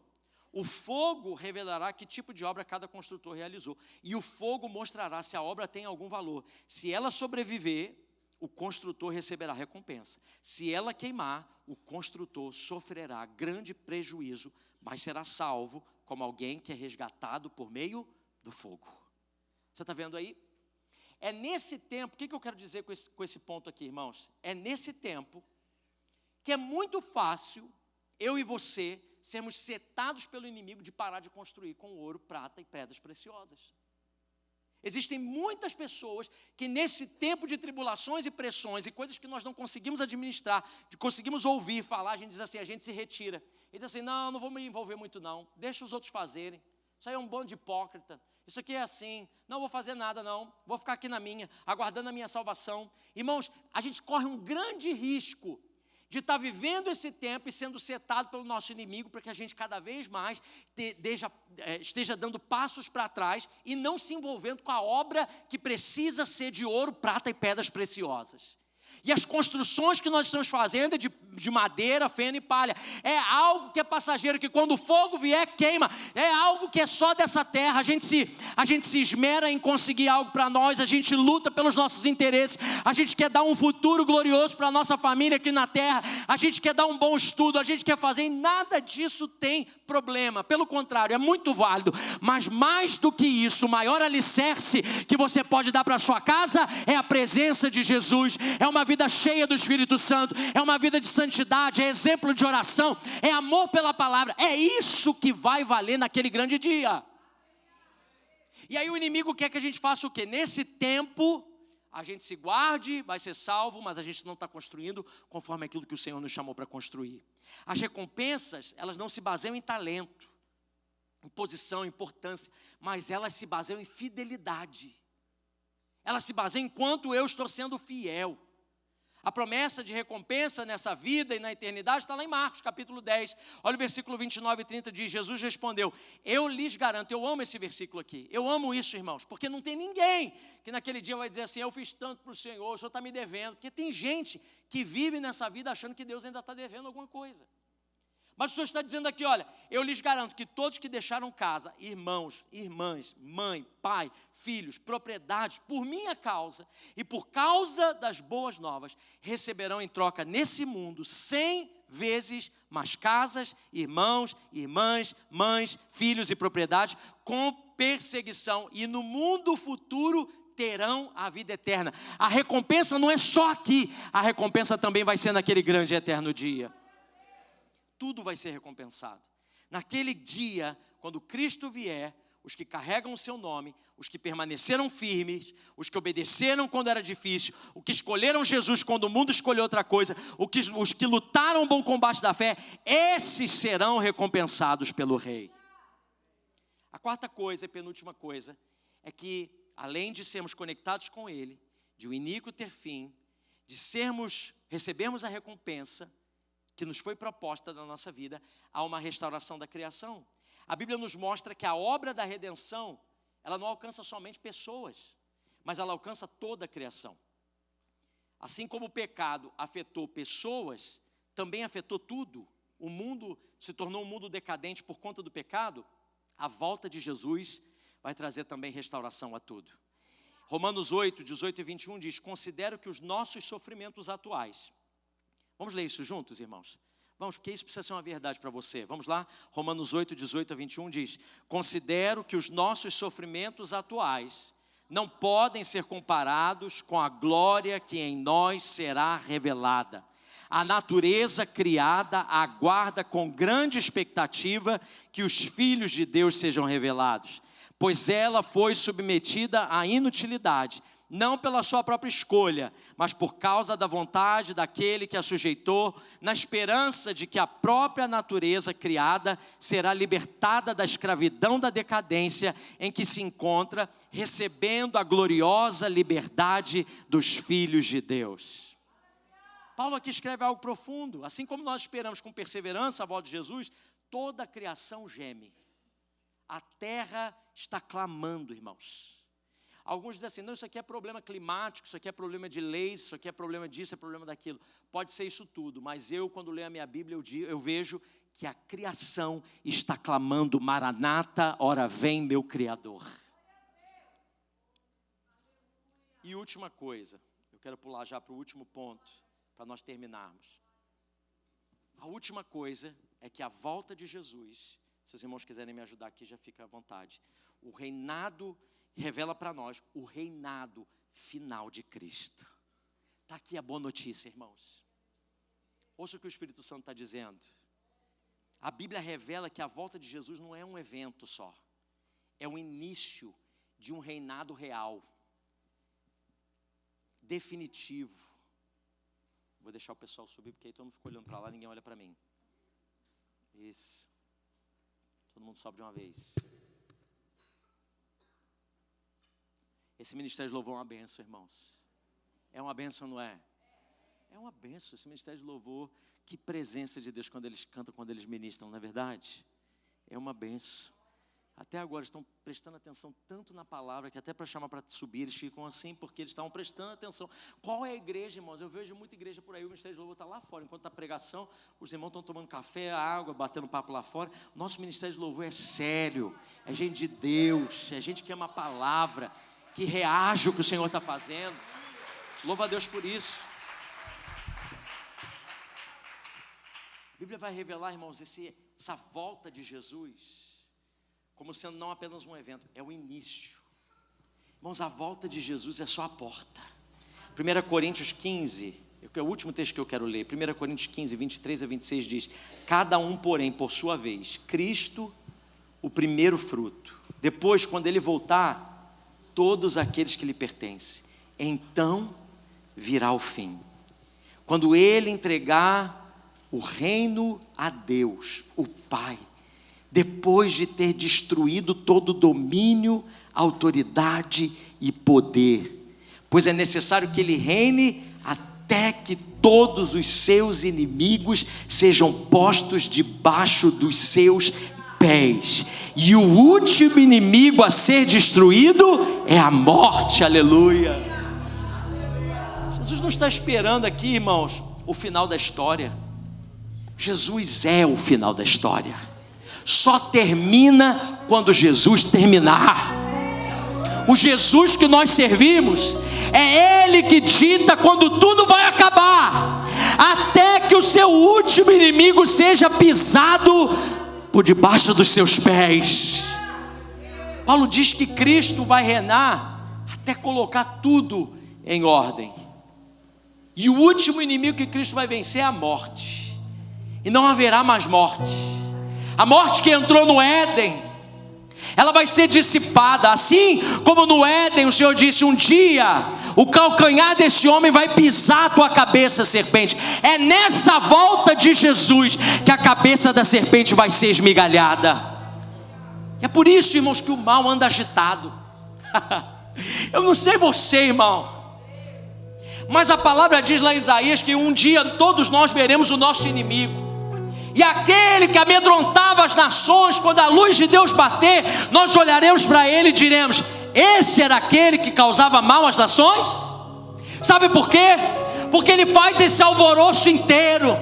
o fogo revelará que tipo de obra cada construtor realizou. E o fogo mostrará se a obra tem algum valor. Se ela sobreviver, o construtor receberá recompensa. Se ela queimar, o construtor sofrerá grande prejuízo, mas será salvo como alguém que é resgatado por meio do fogo. Você está vendo aí? É nesse tempo, o que eu quero dizer com esse ponto aqui, irmãos? É nesse tempo que é muito fácil eu e você sermos setados pelo inimigo de parar de construir com ouro, prata e pedras preciosas. Existem muitas pessoas que nesse tempo de tribulações e pressões e coisas que nós não conseguimos administrar, conseguimos ouvir falar, a gente diz assim, a gente se retira. E diz assim, não vou me envolver muito não, deixa os outros fazerem. Isso aí é um bando de hipócrita, isso aqui é assim, não vou fazer nada não, vou ficar aqui na minha, aguardando a minha salvação. Irmãos, a gente corre um grande risco de estar vivendo esse tempo e sendo setado pelo nosso inimigo, para que a gente cada vez mais esteja dando passos para trás e não se envolvendo com a obra que precisa ser de ouro, prata e pedras preciosas. E as construções que nós estamos fazendo é de madeira, feno e palha. É algo que é passageiro, que quando o fogo vier, queima. É algo que é só dessa terra. A gente se esmera em conseguir algo para nós. A gente luta pelos nossos interesses. A gente quer dar um futuro glorioso para a nossa família aqui na terra. A gente quer dar um bom estudo. A gente quer fazer. E nada disso tem problema. Pelo contrário, é muito válido. Mas mais do que isso, o maior alicerce que você pode dar para a sua casa é a presença de Jesus. É uma vida vida cheia do Espírito Santo, é uma vida de santidade, é exemplo de oração, é amor pela palavra. É isso que vai valer naquele grande dia. E aí o inimigo quer que a gente faça o quê? Nesse tempo, a gente se guarde, vai ser salvo, mas a gente não está construindo conforme aquilo que o Senhor nos chamou para construir. As recompensas, elas não se baseiam em talento, em posição, em importância, mas elas se baseiam em fidelidade. Elas se baseiam enquanto eu estou sendo fiel. A promessa de recompensa nessa vida e na eternidade está lá em Marcos, capítulo 10. Olha o versículo 29 e 30, diz: Jesus respondeu: eu lhes garanto, eu amo esse versículo aqui, eu amo isso, irmãos, porque não tem ninguém que naquele dia vai dizer assim: eu fiz tanto para o Senhor, o Senhor está me devendo. Porque tem gente que vive nessa vida achando que Deus ainda está devendo alguma coisa. Mas o Senhor está dizendo aqui, olha, eu lhes garanto que todos que deixaram casa, irmãos, irmãs, mãe, pai, filhos, propriedades, por minha causa e por causa das boas novas, receberão em troca nesse mundo 100 vezes mais casas, irmãos, irmãs, mães, filhos e propriedades, com perseguição, e no mundo futuro terão a vida eterna. A recompensa não é só aqui, a recompensa também vai ser naquele grande e eterno dia. Tudo vai ser recompensado. Naquele dia, quando Cristo vier, os que carregam o seu nome, os que permaneceram firmes, os que obedeceram quando era difícil, os que escolheram Jesus quando o mundo escolheu outra coisa, os que lutaram o bom combate da fé, esses serão recompensados pelo Rei. A quarta coisa e penúltima coisa é que, além de sermos conectados com Ele, de o iníquo ter fim, de recebermos a recompensa que nos foi proposta na nossa vida, há uma restauração da criação. A Bíblia nos mostra que a obra da redenção, ela não alcança somente pessoas, mas ela alcança toda a criação. Assim como o pecado afetou pessoas, também afetou tudo. O mundo se tornou um mundo decadente por conta do pecado. A volta de Jesus vai trazer também restauração a tudo. Romanos 8, 18 e 21 diz: considero que os nossos sofrimentos atuais... Vamos ler isso juntos, irmãos? Vamos, porque isso precisa ser uma verdade para você. Vamos lá? Romanos 8, 18 a 21 diz: considero que os nossos sofrimentos atuais não podem ser comparados com a glória que em nós será revelada. A natureza criada aguarda com grande expectativa que os filhos de Deus sejam revelados, pois ela foi submetida à inutilidade, não pela sua própria escolha, mas por causa da vontade daquele que a sujeitou, na esperança de que a própria natureza criada será libertada da escravidão da decadência em que se encontra, recebendo a gloriosa liberdade dos filhos de Deus. Paulo aqui escreve algo profundo. Assim como nós esperamos com perseverança a volta de Jesus, toda a criação geme. A terra está clamando, irmãos. Alguns dizem assim: não, isso aqui é problema climático, isso aqui é problema de leis, isso aqui é problema disso, é problema daquilo. Pode ser isso tudo, mas eu, quando leio a minha Bíblia, eu vejo que a criação está clamando: Maranata, ora vem meu Criador. E última coisa, eu quero pular já para o último ponto, para nós terminarmos. A última coisa é que a volta de Jesus, se os irmãos quiserem me ajudar aqui, já fica à vontade. O reinado revela para nós o reinado final de Cristo. Está aqui a boa notícia, irmãos. Ouça o que o Espírito Santo está dizendo. A Bíblia revela que a volta de Jesus não é um evento só. É o início de um reinado real, definitivo. Vou deixar o pessoal subir, porque aí todo mundo fica olhando para lá, ninguém olha para mim. Isso. Todo mundo sobe de uma vez. Esse ministério de louvor é uma bênção, irmãos. É uma bênção, não é? É uma bênção esse ministério de louvor. Que presença de Deus quando eles cantam, quando eles ministram, não é verdade? É uma bênção. Até agora estão prestando atenção tanto na palavra, que até para chamar para subir, eles ficam assim, porque eles estavam prestando atenção. Qual é a igreja, irmãos? Eu vejo muita igreja por aí, o ministério de louvor está lá fora. Enquanto está a pregação, os irmãos estão tomando café, água, batendo papo lá fora. Nosso ministério de louvor é sério, é gente de Deus, é gente que ama a palavra, que reage ao que o Senhor está fazendo. Louva a Deus por isso. A Bíblia vai revelar, irmãos, essa volta de Jesus como sendo não apenas um evento, é o início. Irmãos, a volta de Jesus é só a porta. 1 Coríntios 15, É o último texto que eu quero ler. 1 Coríntios 15, 23 a 26 diz: cada um, porém, por sua vez, Cristo, o primeiro fruto. Depois, quando ele voltar, todos aqueles que lhe pertencem. Então virá o fim, quando ele entregar o reino a Deus, o Pai, depois de ter destruído todo domínio, autoridade e poder, pois é necessário que ele reine até que todos os seus inimigos sejam postos debaixo dos seus pés. E o último inimigo a ser destruído é a morte. Aleluia. Jesus não está esperando aqui, irmãos, o final da história. Jesus é o final da história. Só termina quando Jesus terminar. O Jesus que nós servimos, é Ele que dita quando tudo vai acabar, até que o seu último inimigo seja pisado por debaixo dos seus pés. Paulo diz que Cristo vai reinar até colocar tudo em ordem. E o último inimigo que Cristo vai vencer é a morte. E não haverá mais morte. A morte que entrou no Éden, ela vai ser dissipada. Assim como no Éden o Senhor disse: um dia o calcanhar desse homem vai pisar a tua cabeça, serpente. É nessa volta de Jesus que a cabeça da serpente vai ser esmigalhada. É por isso, irmãos, que o mal anda agitado. Eu não sei você, irmão, mas a palavra diz lá em Isaías que um dia todos nós veremos o nosso inimigo. E aquele que amedrontava as nações, quando a luz de Deus bater, nós olharemos para ele e diremos: esse era aquele que causava mal às nações? Sabe por quê? Porque ele faz esse alvoroço inteiro,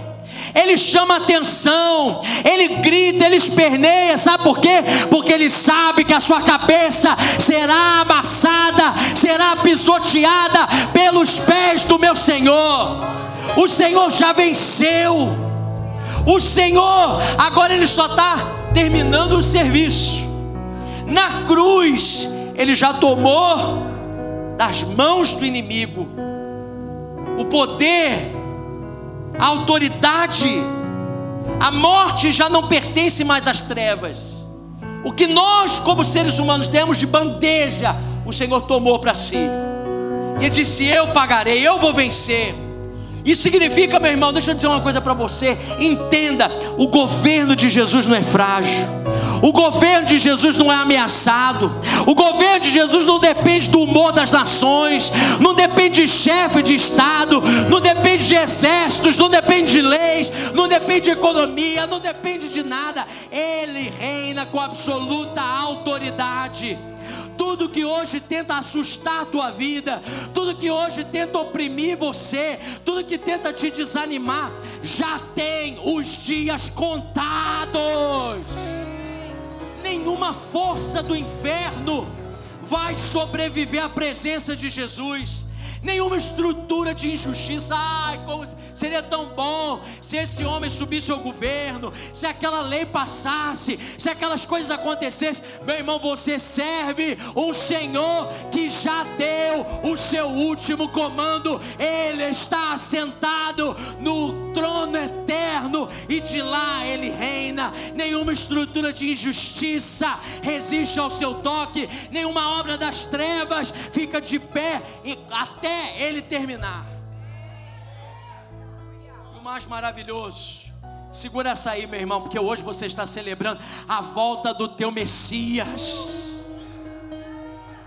ele chama atenção, ele grita, ele esperneia. Sabe por quê? Porque ele sabe que a sua cabeça será amassada, será pisoteada pelos pés do meu Senhor. O Senhor já venceu. O Senhor agora ele só está terminando o serviço. Na cruz ele já tomou das mãos do inimigo o poder, a autoridade. A morte já não pertence mais às trevas. O que nós como seres humanos demos de bandeja, o Senhor tomou para si. E ele disse: eu pagarei, eu vou vencer. Isso significa, meu irmão, deixa eu dizer uma coisa para você. Entenda, o governo de Jesus não é frágil. O governo de Jesus não é ameaçado. O governo de Jesus não depende do humor das nações, não depende de chefe de estado, não depende de exércitos, não depende de leis, não depende de economia, não depende de nada. Ele reina com absoluta autoridade. Tudo que hoje tenta assustar a tua vida, tudo que hoje tenta oprimir você, tudo que tenta te desanimar, já tem os dias contados. Nenhuma força do inferno vai sobreviver à presença de Jesus. Nenhuma estrutura de injustiça. Ai, como seria tão bom se esse homem subisse ao governo, se aquela lei passasse, se aquelas coisas acontecessem. Meu irmão, você serve um Senhor que já deu o seu último comando. Ele está assentado no trono eterno e de lá ele reina. Nenhuma estrutura de injustiça resiste ao seu toque. Nenhuma obra das trevas fica de pé até ele terminar. E o mais maravilhoso, segura essa aí, meu irmão, porque hoje você está celebrando a volta do teu Messias.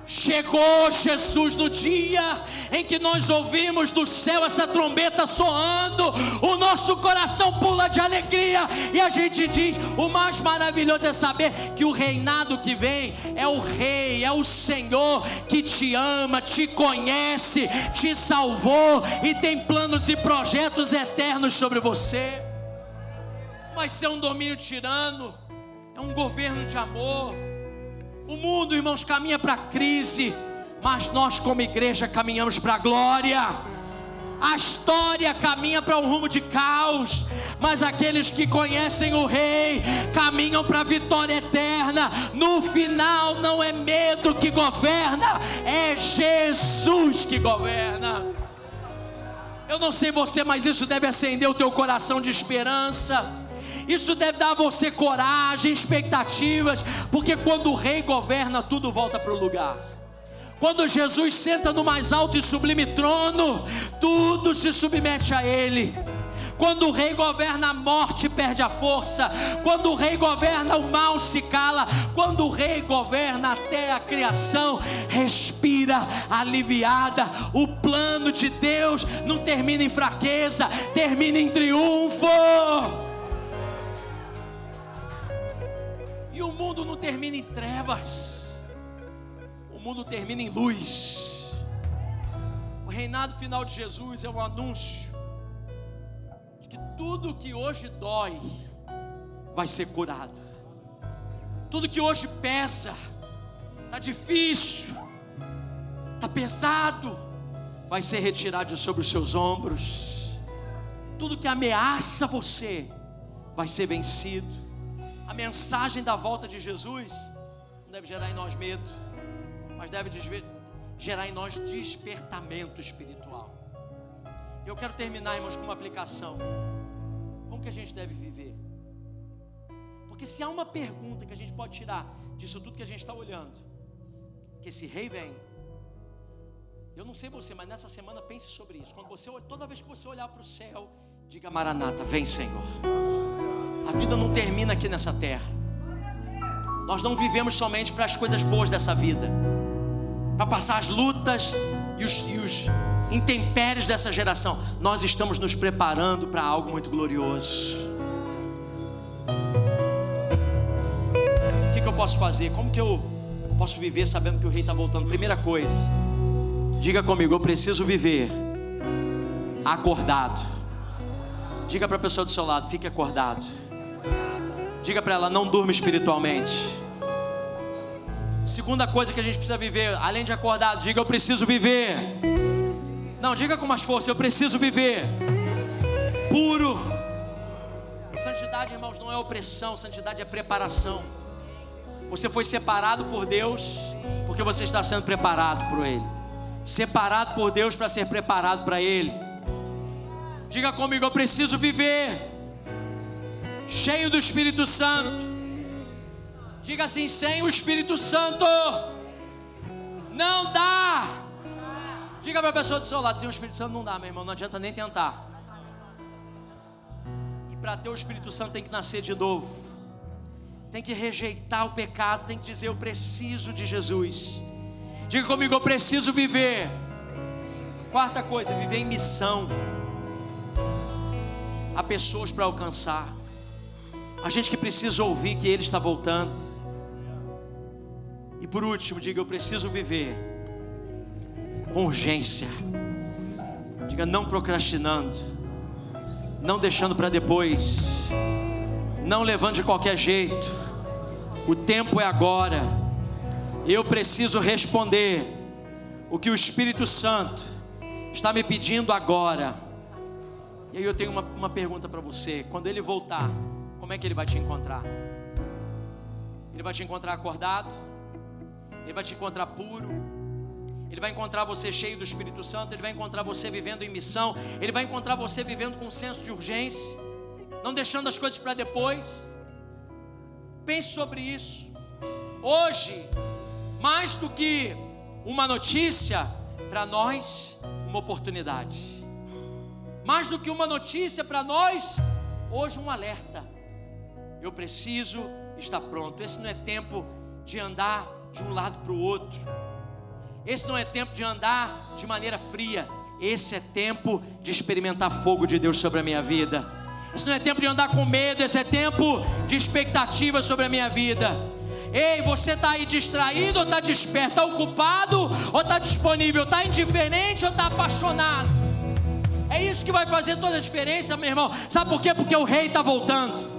Chegou Jesus no dia em que nós ouvimos do céu essa trombeta soando, o nosso coração pula de alegria e a gente diz: o mais maravilhoso é saber que o reinado que vem é o Rei, é o Senhor que te ama, te conhece, te salvou e tem planos e projetos eternos sobre você. Vai ser um domínio tirano, é um governo de amor. O mundo, irmãos, caminha para a crise, mas nós como igreja caminhamos para a glória. A história caminha para um rumo de caos, mas aqueles que conhecem o Rei caminham para a vitória eterna. No final não é medo que governa, é Jesus que governa. Eu não sei você, mas isso deve acender o teu coração de esperança. Isso deve dar a você coragem, expectativas, porque quando o rei governa, tudo volta para o lugar. Quando Jesus senta no mais alto e sublime trono, tudo se submete a Ele. Quando o rei governa, a morte perde a força. Quando o rei governa, o mal se cala. Quando o rei governa, até a criação respira aliviada. O plano de Deus não termina em fraqueza, termina em triunfo. E o mundo não termina em trevas, o mundo termina em luz. O reinado final de Jesus é um anúncio de que tudo que hoje dói vai ser curado. Tudo que hoje pesa, está difícil, está pesado, vai ser retirado de sobre os seus ombros. Tudo que ameaça você vai ser vencido. A mensagem da volta de Jesus não deve gerar em nós medo, mas deve gerar em nós despertamento espiritual. Eu quero terminar, irmãos, com uma aplicação. Como que a gente deve viver? Porque se há uma pergunta que a gente pode tirar disso tudo que a gente está olhando, que esse rei vem. Eu não sei você, mas nessa semana pense sobre isso. Toda vez que você olhar para o céu, diga: Maranata, vem, Senhor. A vida não termina aqui nessa terra. Nós não vivemos somente para as coisas boas dessa vida, para passar as lutas e os intempéries dessa geração. Nós estamos nos preparando para algo muito glorioso. O que eu posso fazer? Como que eu posso viver sabendo que o rei está voltando? Primeira coisa, diga comigo: eu preciso viver acordado. Diga para a pessoa do seu lado: fique acordado. Diga para ela: não durma espiritualmente. Segunda coisa que a gente precisa viver, além de acordado, diga: eu preciso viver. Não, diga com mais força: eu preciso viver puro. Santidade, irmãos, não é opressão, santidade é preparação. Você foi separado por Deus porque você está sendo preparado por Ele. Separado por Deus para ser preparado para Ele. Diga comigo: eu preciso viver cheio do Espírito Santo. Diga assim: sem o Espírito Santo não dá. Diga para a pessoa do seu lado: sem o Espírito Santo não dá, meu irmão, não adianta nem tentar. E para ter o Espírito Santo tem que nascer de novo, tem que rejeitar o pecado, tem que dizer: eu preciso de Jesus. Diga comigo: eu preciso viver. Quarta coisa, viver em missão. Há pessoas para alcançar, a gente que precisa ouvir que Ele está voltando. E por último, diga: eu preciso viver com urgência. Diga: não procrastinando, não deixando para depois, não levando de qualquer jeito. O tempo é agora. Eu preciso responder o que o Espírito Santo está me pedindo agora. E aí eu tenho uma pergunta para você: quando Ele voltar, como é que Ele vai te encontrar? Ele vai te encontrar acordado? Ele vai te encontrar puro? Ele vai encontrar você cheio do Espírito Santo? Ele vai encontrar você vivendo em missão? Ele vai encontrar você vivendo com um senso de urgência, não deixando as coisas para depois? Pense sobre isso. Hoje, mais do que uma notícia, para nós, uma oportunidade. Mais do que uma notícia para nós, hoje um alerta. Eu preciso estar pronto. Esse não é tempo de andar de um lado para o outro. Esse não é tempo de andar de maneira fria. Esse é tempo de experimentar fogo de Deus sobre a minha vida. Esse não é tempo de andar com medo. Esse é tempo de expectativa sobre a minha vida. Ei, você está aí distraído ou está desperto? Está ocupado ou está disponível? Está indiferente ou está apaixonado? É isso que vai fazer toda a diferença, meu irmão. Sabe por quê? Porque o rei está voltando.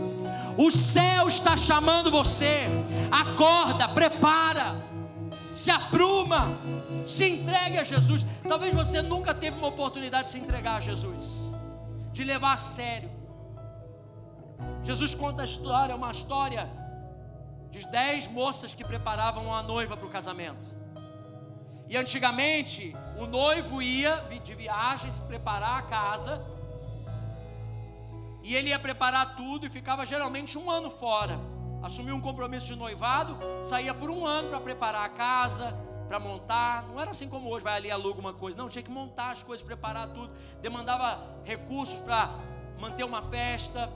O céu está chamando você. Acorda, prepara, se apruma, se entregue a Jesus. Talvez você nunca teve uma oportunidade de se entregar a Jesus, de levar a sério. Jesus conta a história, uma história de 10 moças que preparavam a noiva para o casamento. E antigamente, o noivo ia de viagem se preparar a casa, e ele ia preparar tudo e ficava geralmente 1 ano fora. Assumia um compromisso de noivado, saía por 1 ano para preparar a casa, para montar. Não era assim como hoje, vai ali e aluga uma coisa. Não, tinha que montar as coisas, preparar tudo. Demandava recursos para manter uma festa,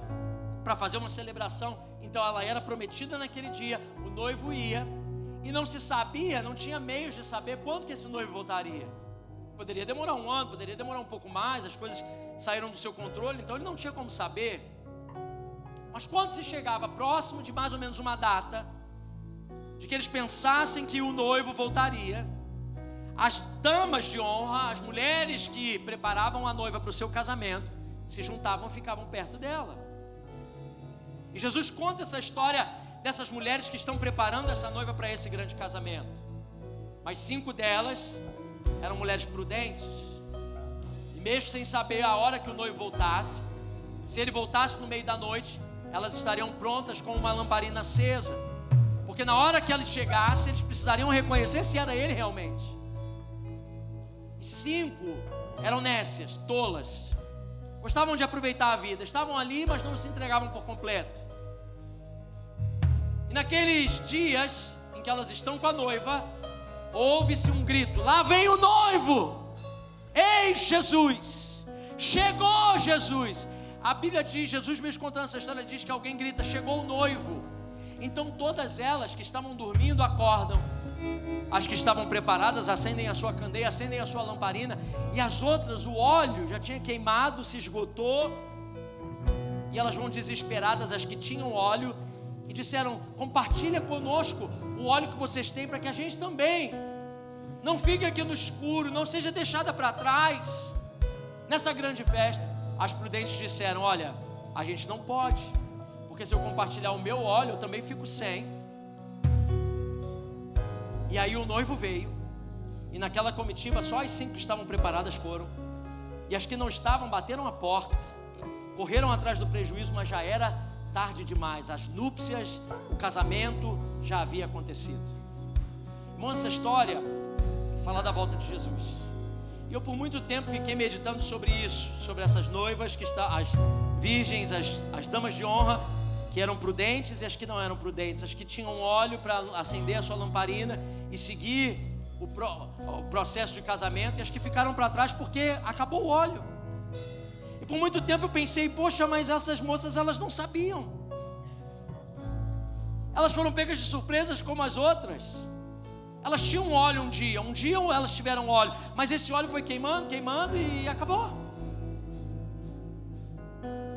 para fazer uma celebração. Então ela era prometida naquele dia, o noivo ia, e não se sabia, não tinha meios de saber quando que esse noivo voltaria. Poderia demorar 1 ano, poderia demorar um pouco mais, as coisas saíram do seu controle, então ele não tinha como saber. Mas quando se chegava próximo de mais ou menos uma data, de que eles pensassem que o noivo voltaria, as damas de honra, as mulheres que preparavam a noiva para o seu casamento, se juntavam e ficavam perto dela. E Jesus conta essa história dessas mulheres que estão preparando essa noiva para esse grande casamento. Mas 5 delas eram mulheres prudentes, e mesmo sem saber a hora que o noivo voltasse, se ele voltasse no meio da noite, elas estariam prontas com uma lamparina acesa, porque na hora que ele chegasse, eles precisariam reconhecer se era ele realmente. E 5 eram nécias, tolas, gostavam de aproveitar a vida, estavam ali, mas não se entregavam por completo. E naqueles dias em que elas estão com a noiva, ouve-se um grito: lá vem o noivo, ei Jesus, chegou Jesus. A Bíblia diz, Jesus mesmo contando essa história, diz que alguém grita: chegou o noivo. Então todas elas que estavam dormindo acordam, as que estavam preparadas acendem a sua candeia, acendem a sua lamparina, e as outras, o óleo já tinha queimado, se esgotou, e elas vão desesperadas, as que tinham óleo, e disseram: compartilha conosco o óleo que vocês têm, para que a gente também não fique aqui no escuro, não seja deixada para trás nessa grande festa. As prudentes disseram: olha, a gente não pode, porque se eu compartilhar o meu óleo, eu também fico sem. E aí o noivo veio, e naquela comitiva só as 5 que estavam preparadas foram, e as que não estavam bateram a porta, correram atrás do prejuízo, mas já era tarde demais. As núpcias, o casamento já havia acontecido. Irmão, essa história fala da volta de Jesus. E eu por muito tempo fiquei meditando sobre isso, sobre essas noivas, as virgens, as damas de honra, que eram prudentes e as que não eram prudentes, as que tinham óleo para acender a sua lamparina e seguir o processo de casamento, e as que ficaram para trás porque acabou o óleo. E por muito tempo eu pensei: poxa, mas essas moças, elas não sabiam, elas foram pegas de surpresas como as outras. Elas tinham óleo um dia elas tiveram óleo, mas esse óleo foi queimando e acabou.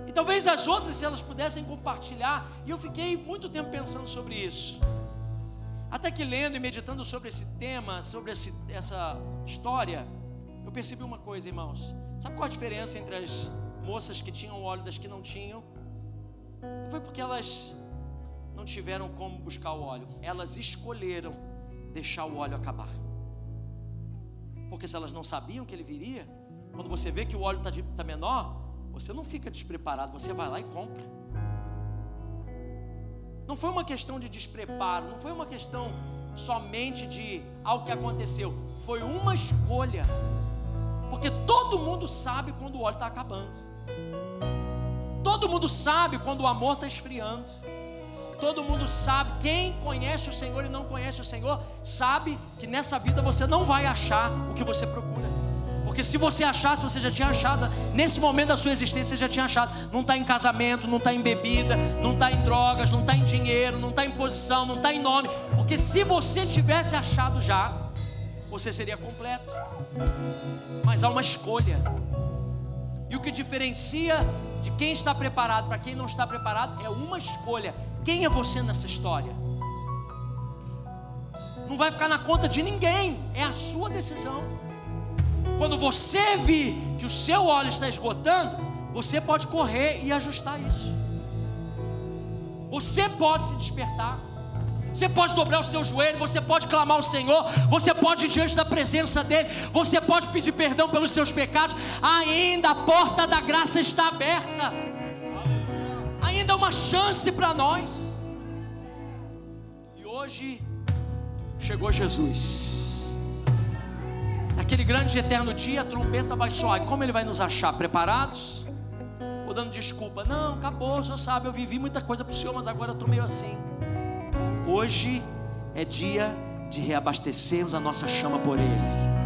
E talvez as outras, se elas pudessem compartilhar. E eu fiquei muito tempo pensando sobre isso, até que lendo e meditando sobre esse tema, sobre essa história, eu percebi uma coisa, irmãos. Sabe qual a diferença entre as moças que tinham óleo das que não tinham? Não foi porque elas não tiveram como buscar o óleo, elas escolheram deixar o óleo acabar. Porque se elas não sabiam que ele viria, quando você vê que o óleo está menor, você não fica despreparado, você vai lá e compra. Não foi uma questão de despreparo, não foi uma questão somente de algo que aconteceu, foi uma escolha. Porque todo mundo sabe quando o óleo está acabando, todo mundo sabe quando o amor está esfriando. Todo mundo sabe, quem conhece o Senhor e não conhece o Senhor, sabe que nessa vida você não vai achar o que você procura. Porque se você achasse, você já tinha achado. Nesse momento da sua existência, você já tinha achado. Não está em casamento, não está em bebida, não está em drogas, não está em dinheiro, não está em posição, não está em nome. Porque se você tivesse achado já, você seria completo. Mas há uma escolha. E o que diferencia de quem está preparado para quem não está preparado é uma escolha. Quem é você nessa história? Não vai ficar na conta de ninguém, é a sua decisão. Quando você vir que o seu óleo está esgotando, você pode correr e ajustar isso. Você pode se despertar, você pode dobrar o seu joelho, você pode clamar ao Senhor, você pode ir diante da presença dEle, você pode pedir perdão pelos seus pecados. Ainda a porta da graça está aberta, ainda há uma chance para nós. E hoje chegou Jesus. aquele grande e eterno dia, a trombeta vai soar. E como Ele vai nos achar? Preparados? Ou dando desculpa? Não, acabou, o Senhor sabe, eu vivi muita coisa para o Senhor, mas agora eu estou meio assim. Hoje é dia de reabastecermos a nossa chama por Ele.